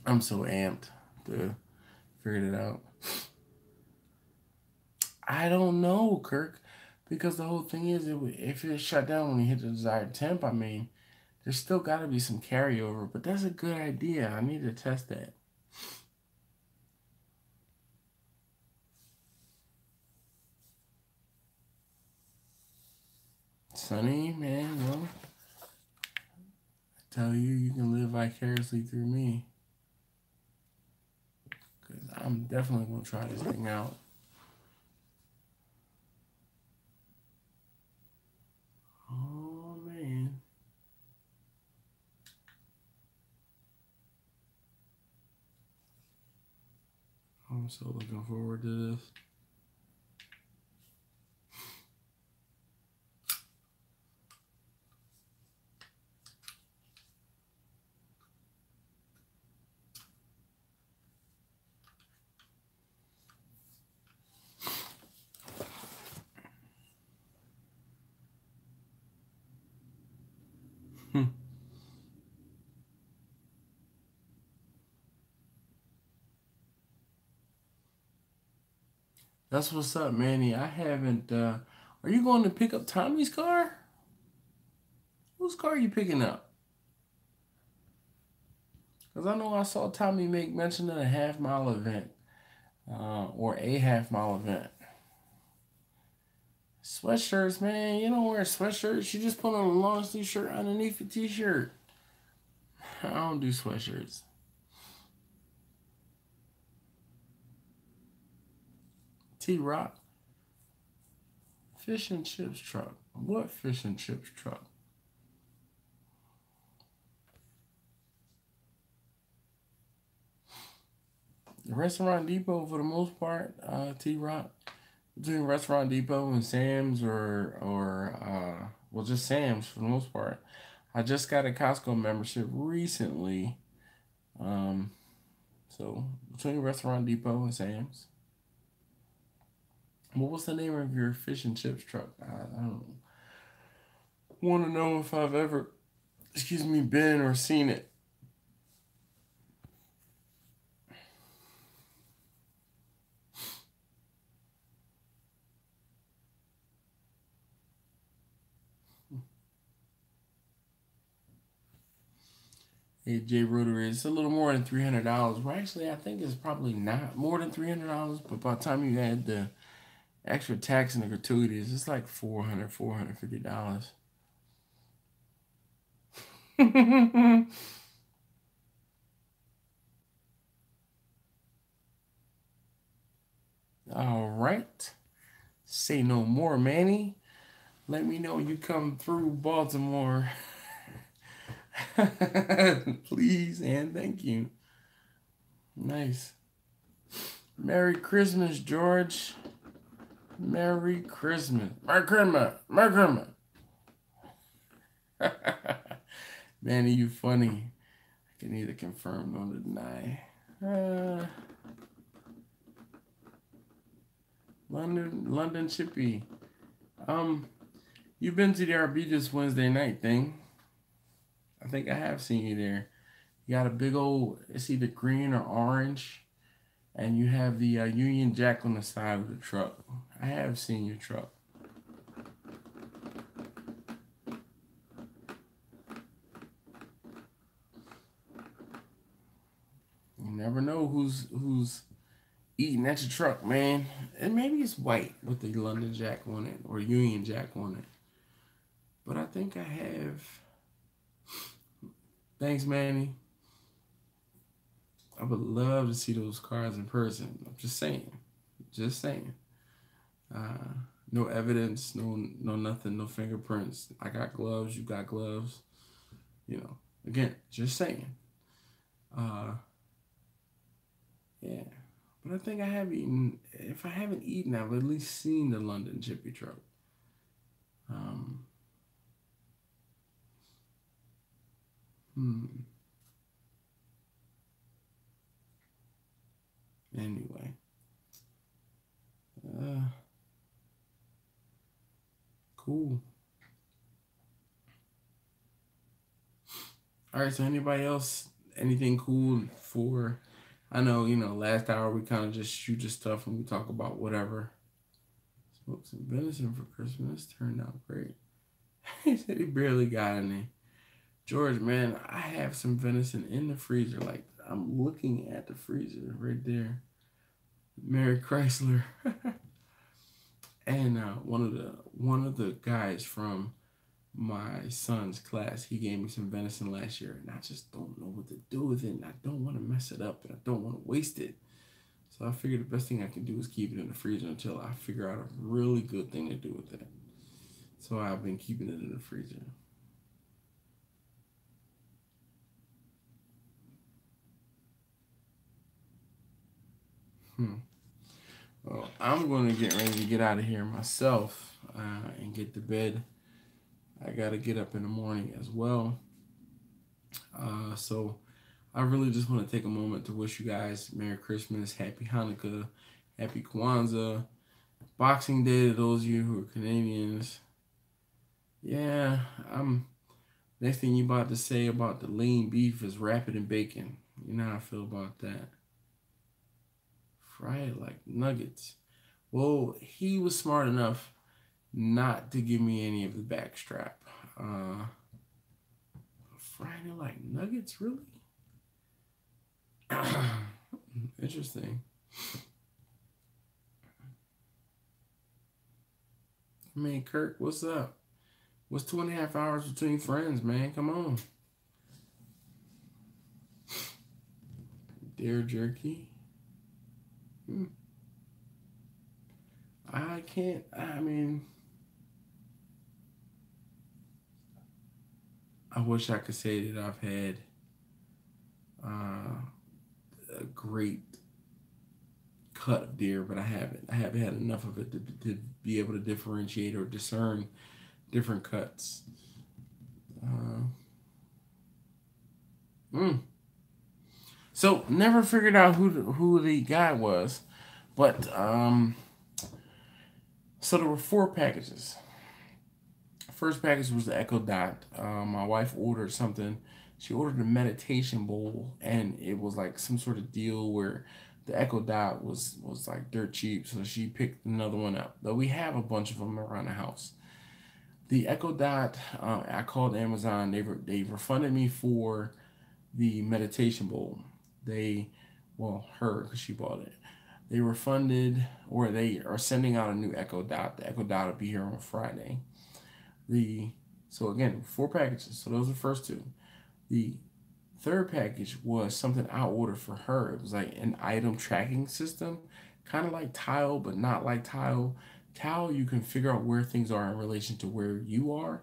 I'm so amped to figure it out. I don't know, Kirk, because the whole thing is, if it's shut down when you hit the desired temp, I mean, there's still got to be some carryover. But that's a good idea. I need to test that. Sonny, man, well, I tell you, you can live vicariously through me. Because I'm definitely going to try this thing out. Oh, man. I'm so looking forward to this. That's what's up, Manny. I haven't. Are you going to pick up Tommy's car? Whose car are you picking up? Because I know I saw Tommy make mention of a half-mile event, or a half-mile event. Sweatshirts, man. You don't wear sweatshirts. You just put on a long sleeve shirt underneath a t-shirt. I don't do sweatshirts. T-Rock. Fish and chips truck. What fish and chips truck? The Restaurant Depot for the most part, T-Rock. Between Restaurant Depot and Sam's or well, just Sam's for the most part. I just got a Costco membership recently. So between Restaurant Depot and Sam's. Well, what's the name of your fish and chips truck? I don't want to know if I've ever, been or seen it. AJ Rotary, it's a little more than $300. Well, actually, I think it's probably not more than $300, but by the time you add the extra tax and the gratuities, it's like $450. All right. Say no more, Manny. Let me know you come through Baltimore. Please and thank you. Nice. Merry Christmas, George. Merry Christmas. Merry Christmas. Merry Christmas. Manny, you funny. I can neither confirm nor deny. London Chippy. You've been to the RB this Wednesday night thing. I think I have seen you there. You got a big old, it's either green or orange, and you have the Union Jack on the side of the truck. I have seen your truck. You never know who's eating at your truck, man. And maybe it's white with the London Jack on it or Union Jack on it. But I think I have. Thanks, Manny. I would love to see those cars in person. I'm just saying. Just saying. No evidence, no nothing, no fingerprints. I got gloves, you got gloves. You know, again, just saying. Yeah. But I think I have eaten. If I haven't eaten, I've at least seen the London Chippy truck. Anyway. Cool. All right, so anybody else, anything cool for, I know, last hour we kind of just shoot the stuff and we talk about whatever. Smoked some venison for Christmas. Turned out great. He said he barely got any. George, man, I have some venison in the freezer. Like, I'm looking at the freezer right there. Mary Chrysler. And one of the guys from my son's class, he gave me some venison last year, and I just don't know what to do with it, and I don't want to mess it up, and I don't want to waste it. So I figured the best thing I can do is keep it in the freezer until I figure out a really good thing to do with it. So I've been keeping it in the freezer. Well, I'm going to get ready to get out of here myself and get to bed. I got to get up in the morning as well. So I really just want to take a moment to wish you guys Merry Christmas, Happy Hanukkah, Happy Kwanzaa, Boxing Day to those of you who are Canadians. Yeah, next thing you about to say about the lean beef is wrap it in bacon. You know how I feel about that. Fry it like nuggets. Well, he was smart enough not to give me any of the backstrap. Frying it like nuggets, really? Interesting. I mean, Kirk, what's up? What's 2.5 hours between friends, man? Come on. Dear Jerky. I can't, I mean, I wish I could say that I've had a great cut of deer, but I haven't. I haven't had enough of it to be able to differentiate or discern different cuts. So never figured out who the guy was, but so there were 4 packages. First package was the Echo Dot. My wife ordered something. She ordered a meditation bowl, and it was like some sort of deal where the Echo Dot was like dirt cheap, so she picked another one up. Though we have a bunch of them around the house. The Echo Dot, I called Amazon. They refunded me for the meditation bowl. Her, because she bought it. They refunded, or they are sending out a new Echo Dot. The Echo Dot will be here on Friday. So again, 4 packages. So those are the first 2. The third package was something I ordered for her. It was like an item tracking system, kind of like Tile, but not like Tile. Tile, you can figure out where things are in relation to where you are.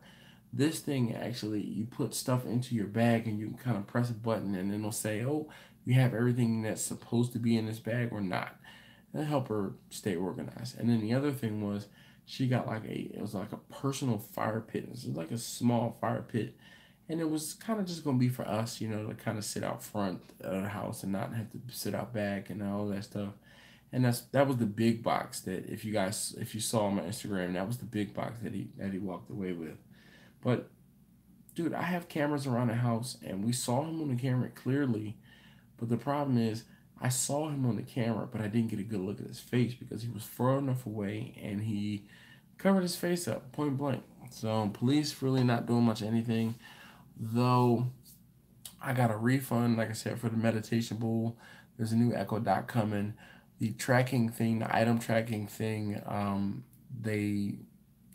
This thing, actually, you put stuff into your bag and you can kind of press a button and then it'll say, oh, you have everything that's supposed to be in this bag or not. That'll help her stay organized. And then the other thing was, she got it was like a personal fire pit. It was like a small fire pit. And it was kind of just going to be for us, to kind of sit out front of the house and not have to sit out back and all that stuff. And that was the big box that if you saw on my Instagram, that was the big box that he walked away with. But dude, I have cameras around the house and we saw him on the camera clearly. But the problem is I saw him on the camera, but I didn't get a good look at his face because he was far enough away and he covered his face up point blank. So police really not doing much anything. Though I got a refund, like I said, for the meditation bowl. There's a new Echo Dot coming. The tracking thing, the item tracking thing,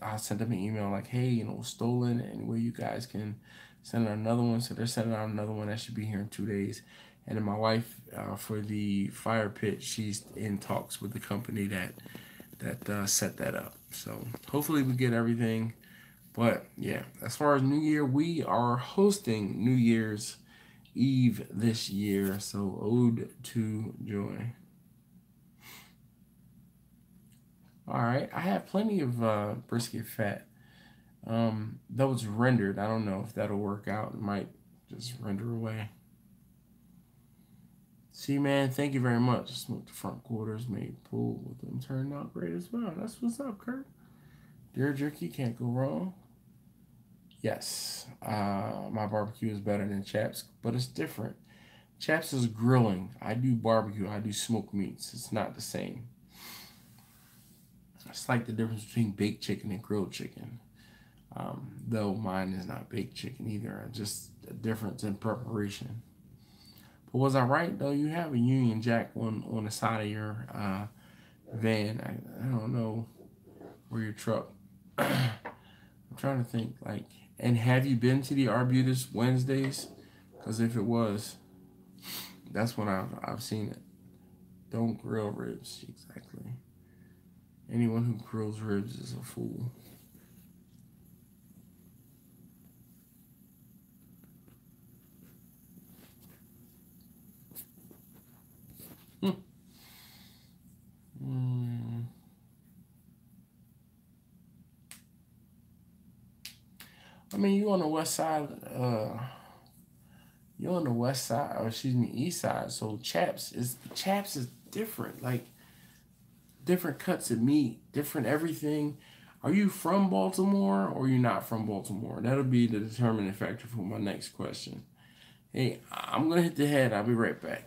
I sent them an email like, hey, stolen. Anyway, you guys can send out another one. So they're sending out another one that should be here in 2 days. And then my wife, for the fire pit, she's in talks with the company that set that up. So hopefully we get everything. But yeah, as far as New Year, we are hosting New Year's Eve this year. So ode to joy. All right, I have plenty of brisket fat. That was rendered. I don't know if that'll work out. It might just render away. See, man, thank you very much. Smoked the front quarters, made pool with them. Turned out great as well. That's what's up, Kurt. Deer jerky, can't go wrong. Yes, my barbecue is better than Chaps, but it's different. Chaps is grilling. I do barbecue. I do smoked meats. It's not the same. It's like the difference between baked chicken and grilled chicken. Though mine is not baked chicken either. Just a difference in preparation. But was I right, though? You have a Union Jack on the side of your van. I don't know, or your truck. I'm trying to think, and have you been to the Arbutus Wednesdays? Because if it was, that's when I've seen it. Don't grill ribs, exactly. Anyone who grills ribs is a fool. I mean, you on the west side, you're on the west side, or excuse me, east side. So Chaps is different, like different cuts of meat, different everything. Are you from Baltimore or you're not from Baltimore? That'll be the determining factor for my next question. Hey, I'm gonna hit the head. I'll be right back.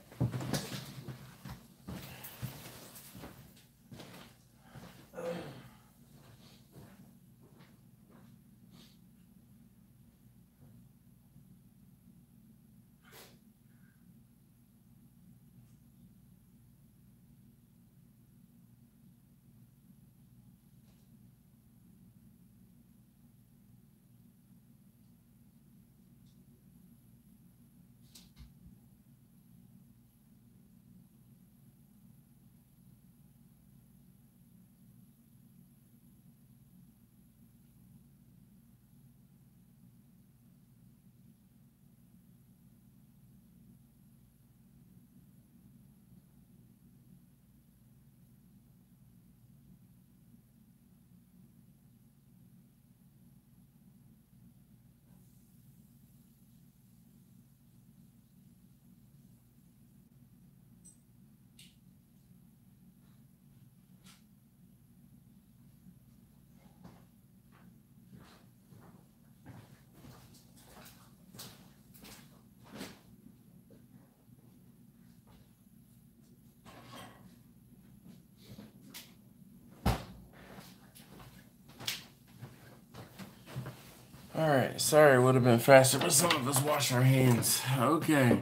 Alright, sorry it would have been faster, but some of us wash our hands. Okay.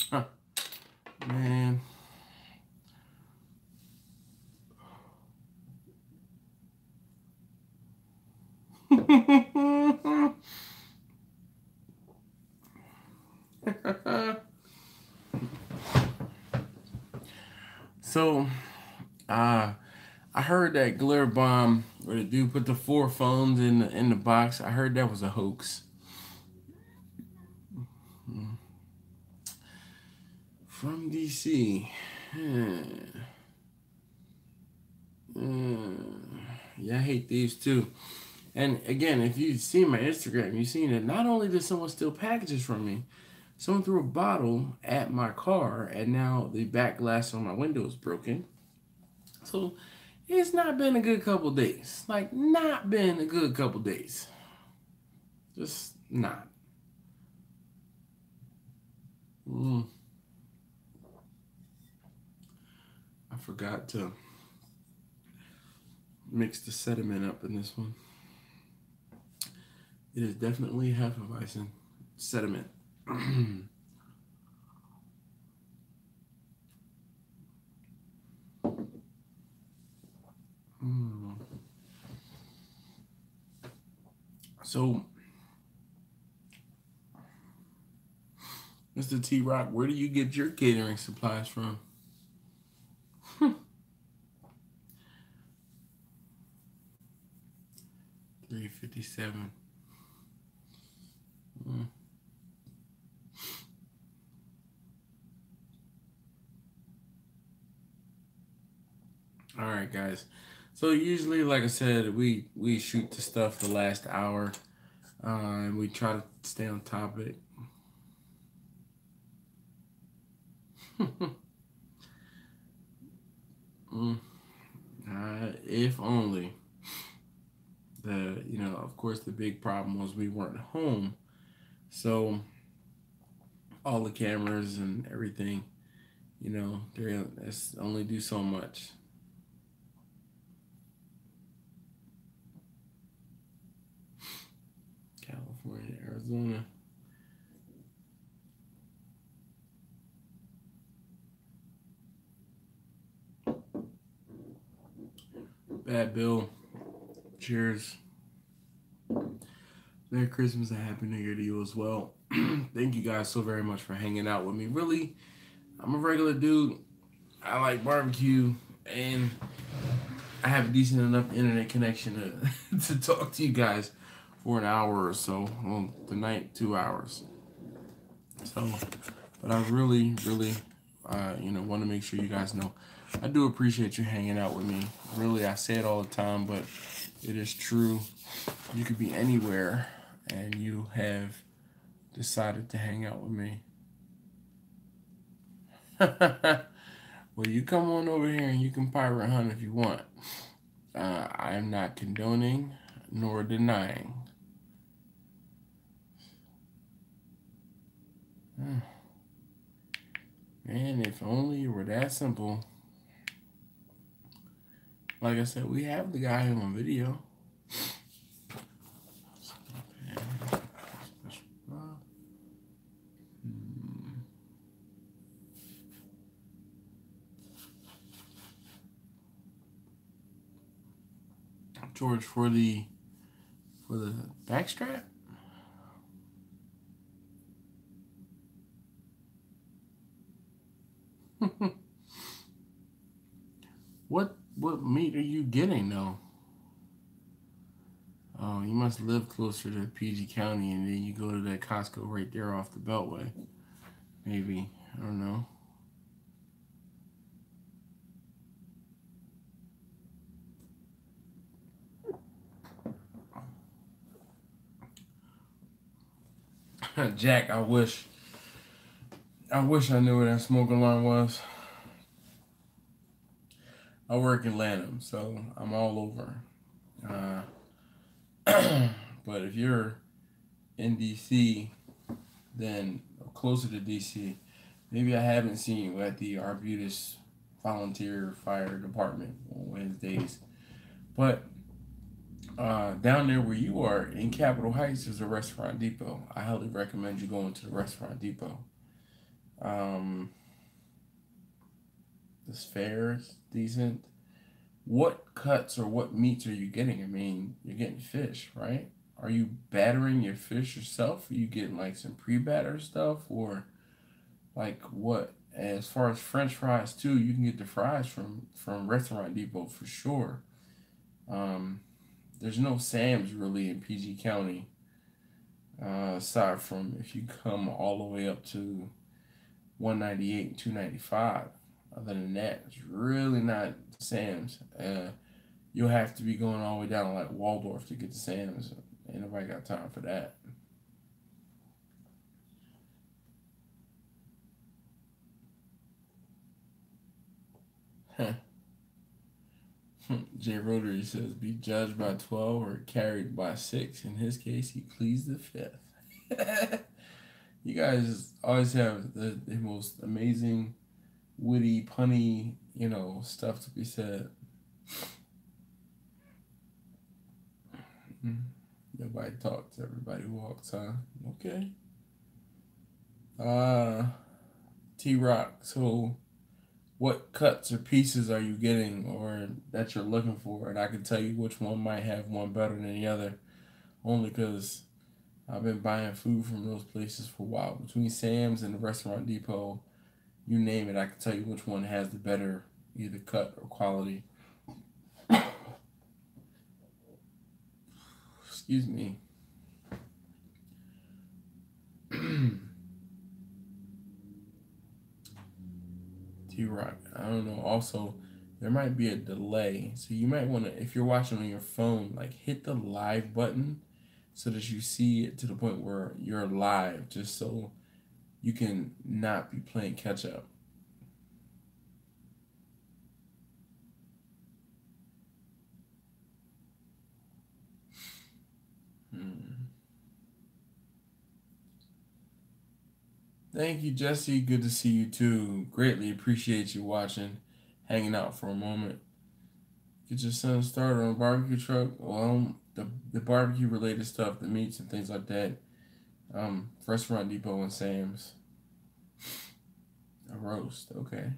Huh. Man. So, I heard that glitter bomb where the dude put the 4 phones in the box. I heard that was a hoax. From DC. Yeah, I hate these too. And again, if you've seen my Instagram, you've seen that not only did someone steal packages from me, someone threw a bottle at my car, and now the back glass on my window is broken. So it's not been a good couple days. Like, not been a good couple days. Just not. I forgot to mix the sediment up in this one. It is definitely Hefeweizen sediment. So, Mr. T Rock, where do you get your catering supplies from? $3.57. All right, guys. So usually, like I said, we shoot the stuff the last hour, and we try to stay on topic. If only. Of course, the big problem was we weren't home, so all the cameras and everything, they only do so much. California, Arizona. Bad Bill. Cheers. Merry Christmas and Happy New Year to you as well. Thank you guys so very much for hanging out with me. Really, I'm a regular dude. I like barbecue, and I have a decent enough internet connection to talk to you guys for an hour or so. Well, tonight, 2 hours. So, but I really, really, want to make sure you guys know I do appreciate you hanging out with me. Really, I say it all the time, but it is true. You could be anywhere, and you have decided to hang out with me. Well, you come on over here and you can pirate hunt if you want. I am not condoning nor denying. Man, if only it were that simple. Like I said, we have the guy on video. George, for the backstrap. What meat are you getting though? Oh, you must live closer to PG County, and then you go to that Costco right there off the Beltway. Maybe, I don't know. Jack, I wish I knew where that smoke alarm was. I work in Lanham, so I'm all over. But if you're in DC, then closer to DC, Maybe I haven't seen you at the Arbutus Volunteer Fire Department on Wednesdays. But down there where you are in Capitol Heights, there's a Restaurant Depot. I highly recommend you going to the Restaurant Depot. Um, this fare is decent. What cuts or what meats are you getting? I mean, you're getting fish, right? Are you battering your fish yourself? Are you getting like some pre-batter stuff, or like what? As far as French fries too, you can get the fries from Restaurant Depot for sure. Um, there's no Sam's really in PG County, aside from if you come all the way up to 198 and 295. Other than that, it's really not Sam's. You'll have to be going all the way down to like Waldorf to get to Sam's. Ain't nobody got time for that. Jay Rotary says, be judged by 12 or carried by 6. In his case, he pleads the 5th. You guys always have the most amazing, witty, punny, stuff to be said. Nobody talks, everybody walks, huh? Okay. T-Rock, so what cuts or pieces are you getting or that you're looking for? And I can tell you which one might have one better than the other, only because I've been buying food from those places for a while. Between Sam's and the Restaurant Depot, you name it, I can tell you which one has the better either cut or quality. Excuse me. T-Rock, I don't know. Also, there might be a delay. So you might want to, if you're watching on your phone, like hit the live button so that you see it to the point where you're live, just so you can not be playing catch up. Thank you, Jesse. Good to see you too. Greatly appreciate you watching, hanging out for a moment. Get your son started on a barbecue truck. Well, the barbecue related stuff, the meats and things like that. Restaurant Depot and Sam's. A roast, okay.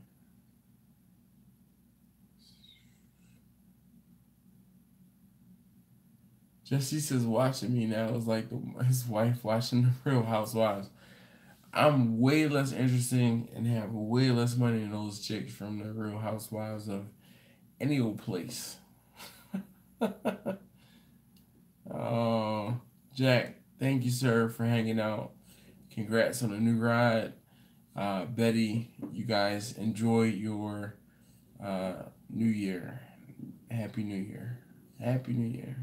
Jesse says watching me now is like his wife watching the Real Housewives. I'm way less interesting and have way less money than those chicks from the Real Housewives of any old place. Oh, Jack, thank you, sir, for hanging out. Congrats on the new ride. Betty, you guys enjoy your New Year. Happy New Year. Happy New Year.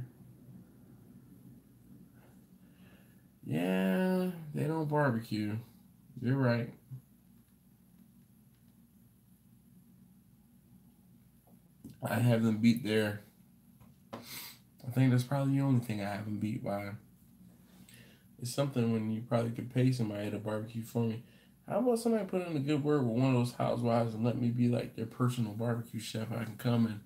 Yeah, they don't barbecue. You're right. I have them beat there. I think that's probably the only thing I haven't beat by. It's something when you probably could pay somebody to barbecue for me. How about somebody put in a good word with one of those housewives and let me be like their personal barbecue chef? I can come and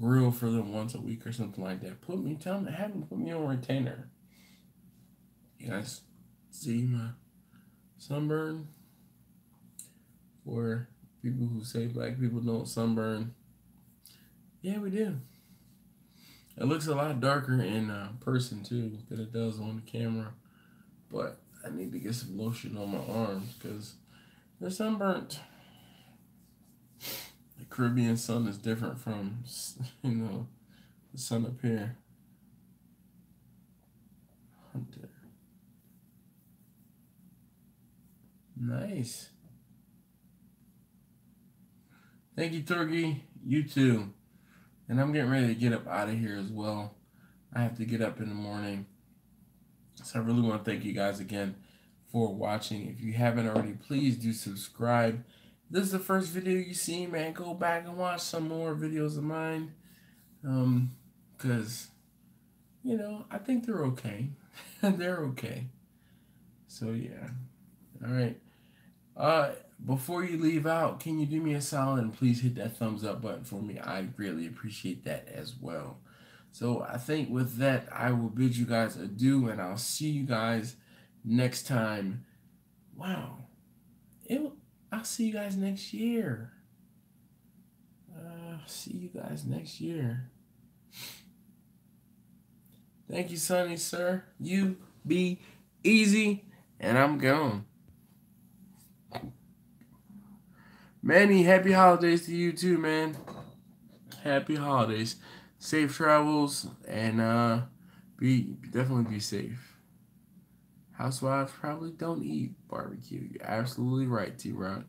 grill for them once a week or something like that. Have them put me on retainer. You guys see my sunburn? For people who say black people don't sunburn. Yeah, we do. It looks a lot darker in person too than it does on the camera. But I need to get some lotion on my arms because they're sunburnt. The Caribbean sun is different from, the sun up here. Hunter. Nice. Thank you, Turkey. You too. And I'm getting ready to get up out of here as well. I have to get up in the morning. So I really want to thank you guys again for watching. If you haven't already, please do subscribe. If this is the first video you see, man, go back and watch some more videos of mine. Because, I think they're okay. They're okay. So, yeah. All right. Before you leave out, can you do me a solid and please hit that thumbs up button for me? I'd greatly appreciate that as well. So I think with that, I will bid you guys adieu, and I'll see you guys next time. Wow. I'll see you guys next year. See you guys next year. Thank you, Sonny, sir. You be easy, and I'm gone. Manny, happy holidays to you too, man. Happy holidays. Safe travels, and definitely be safe. Housewives probably don't eat barbecue. You're absolutely right, T-Rock.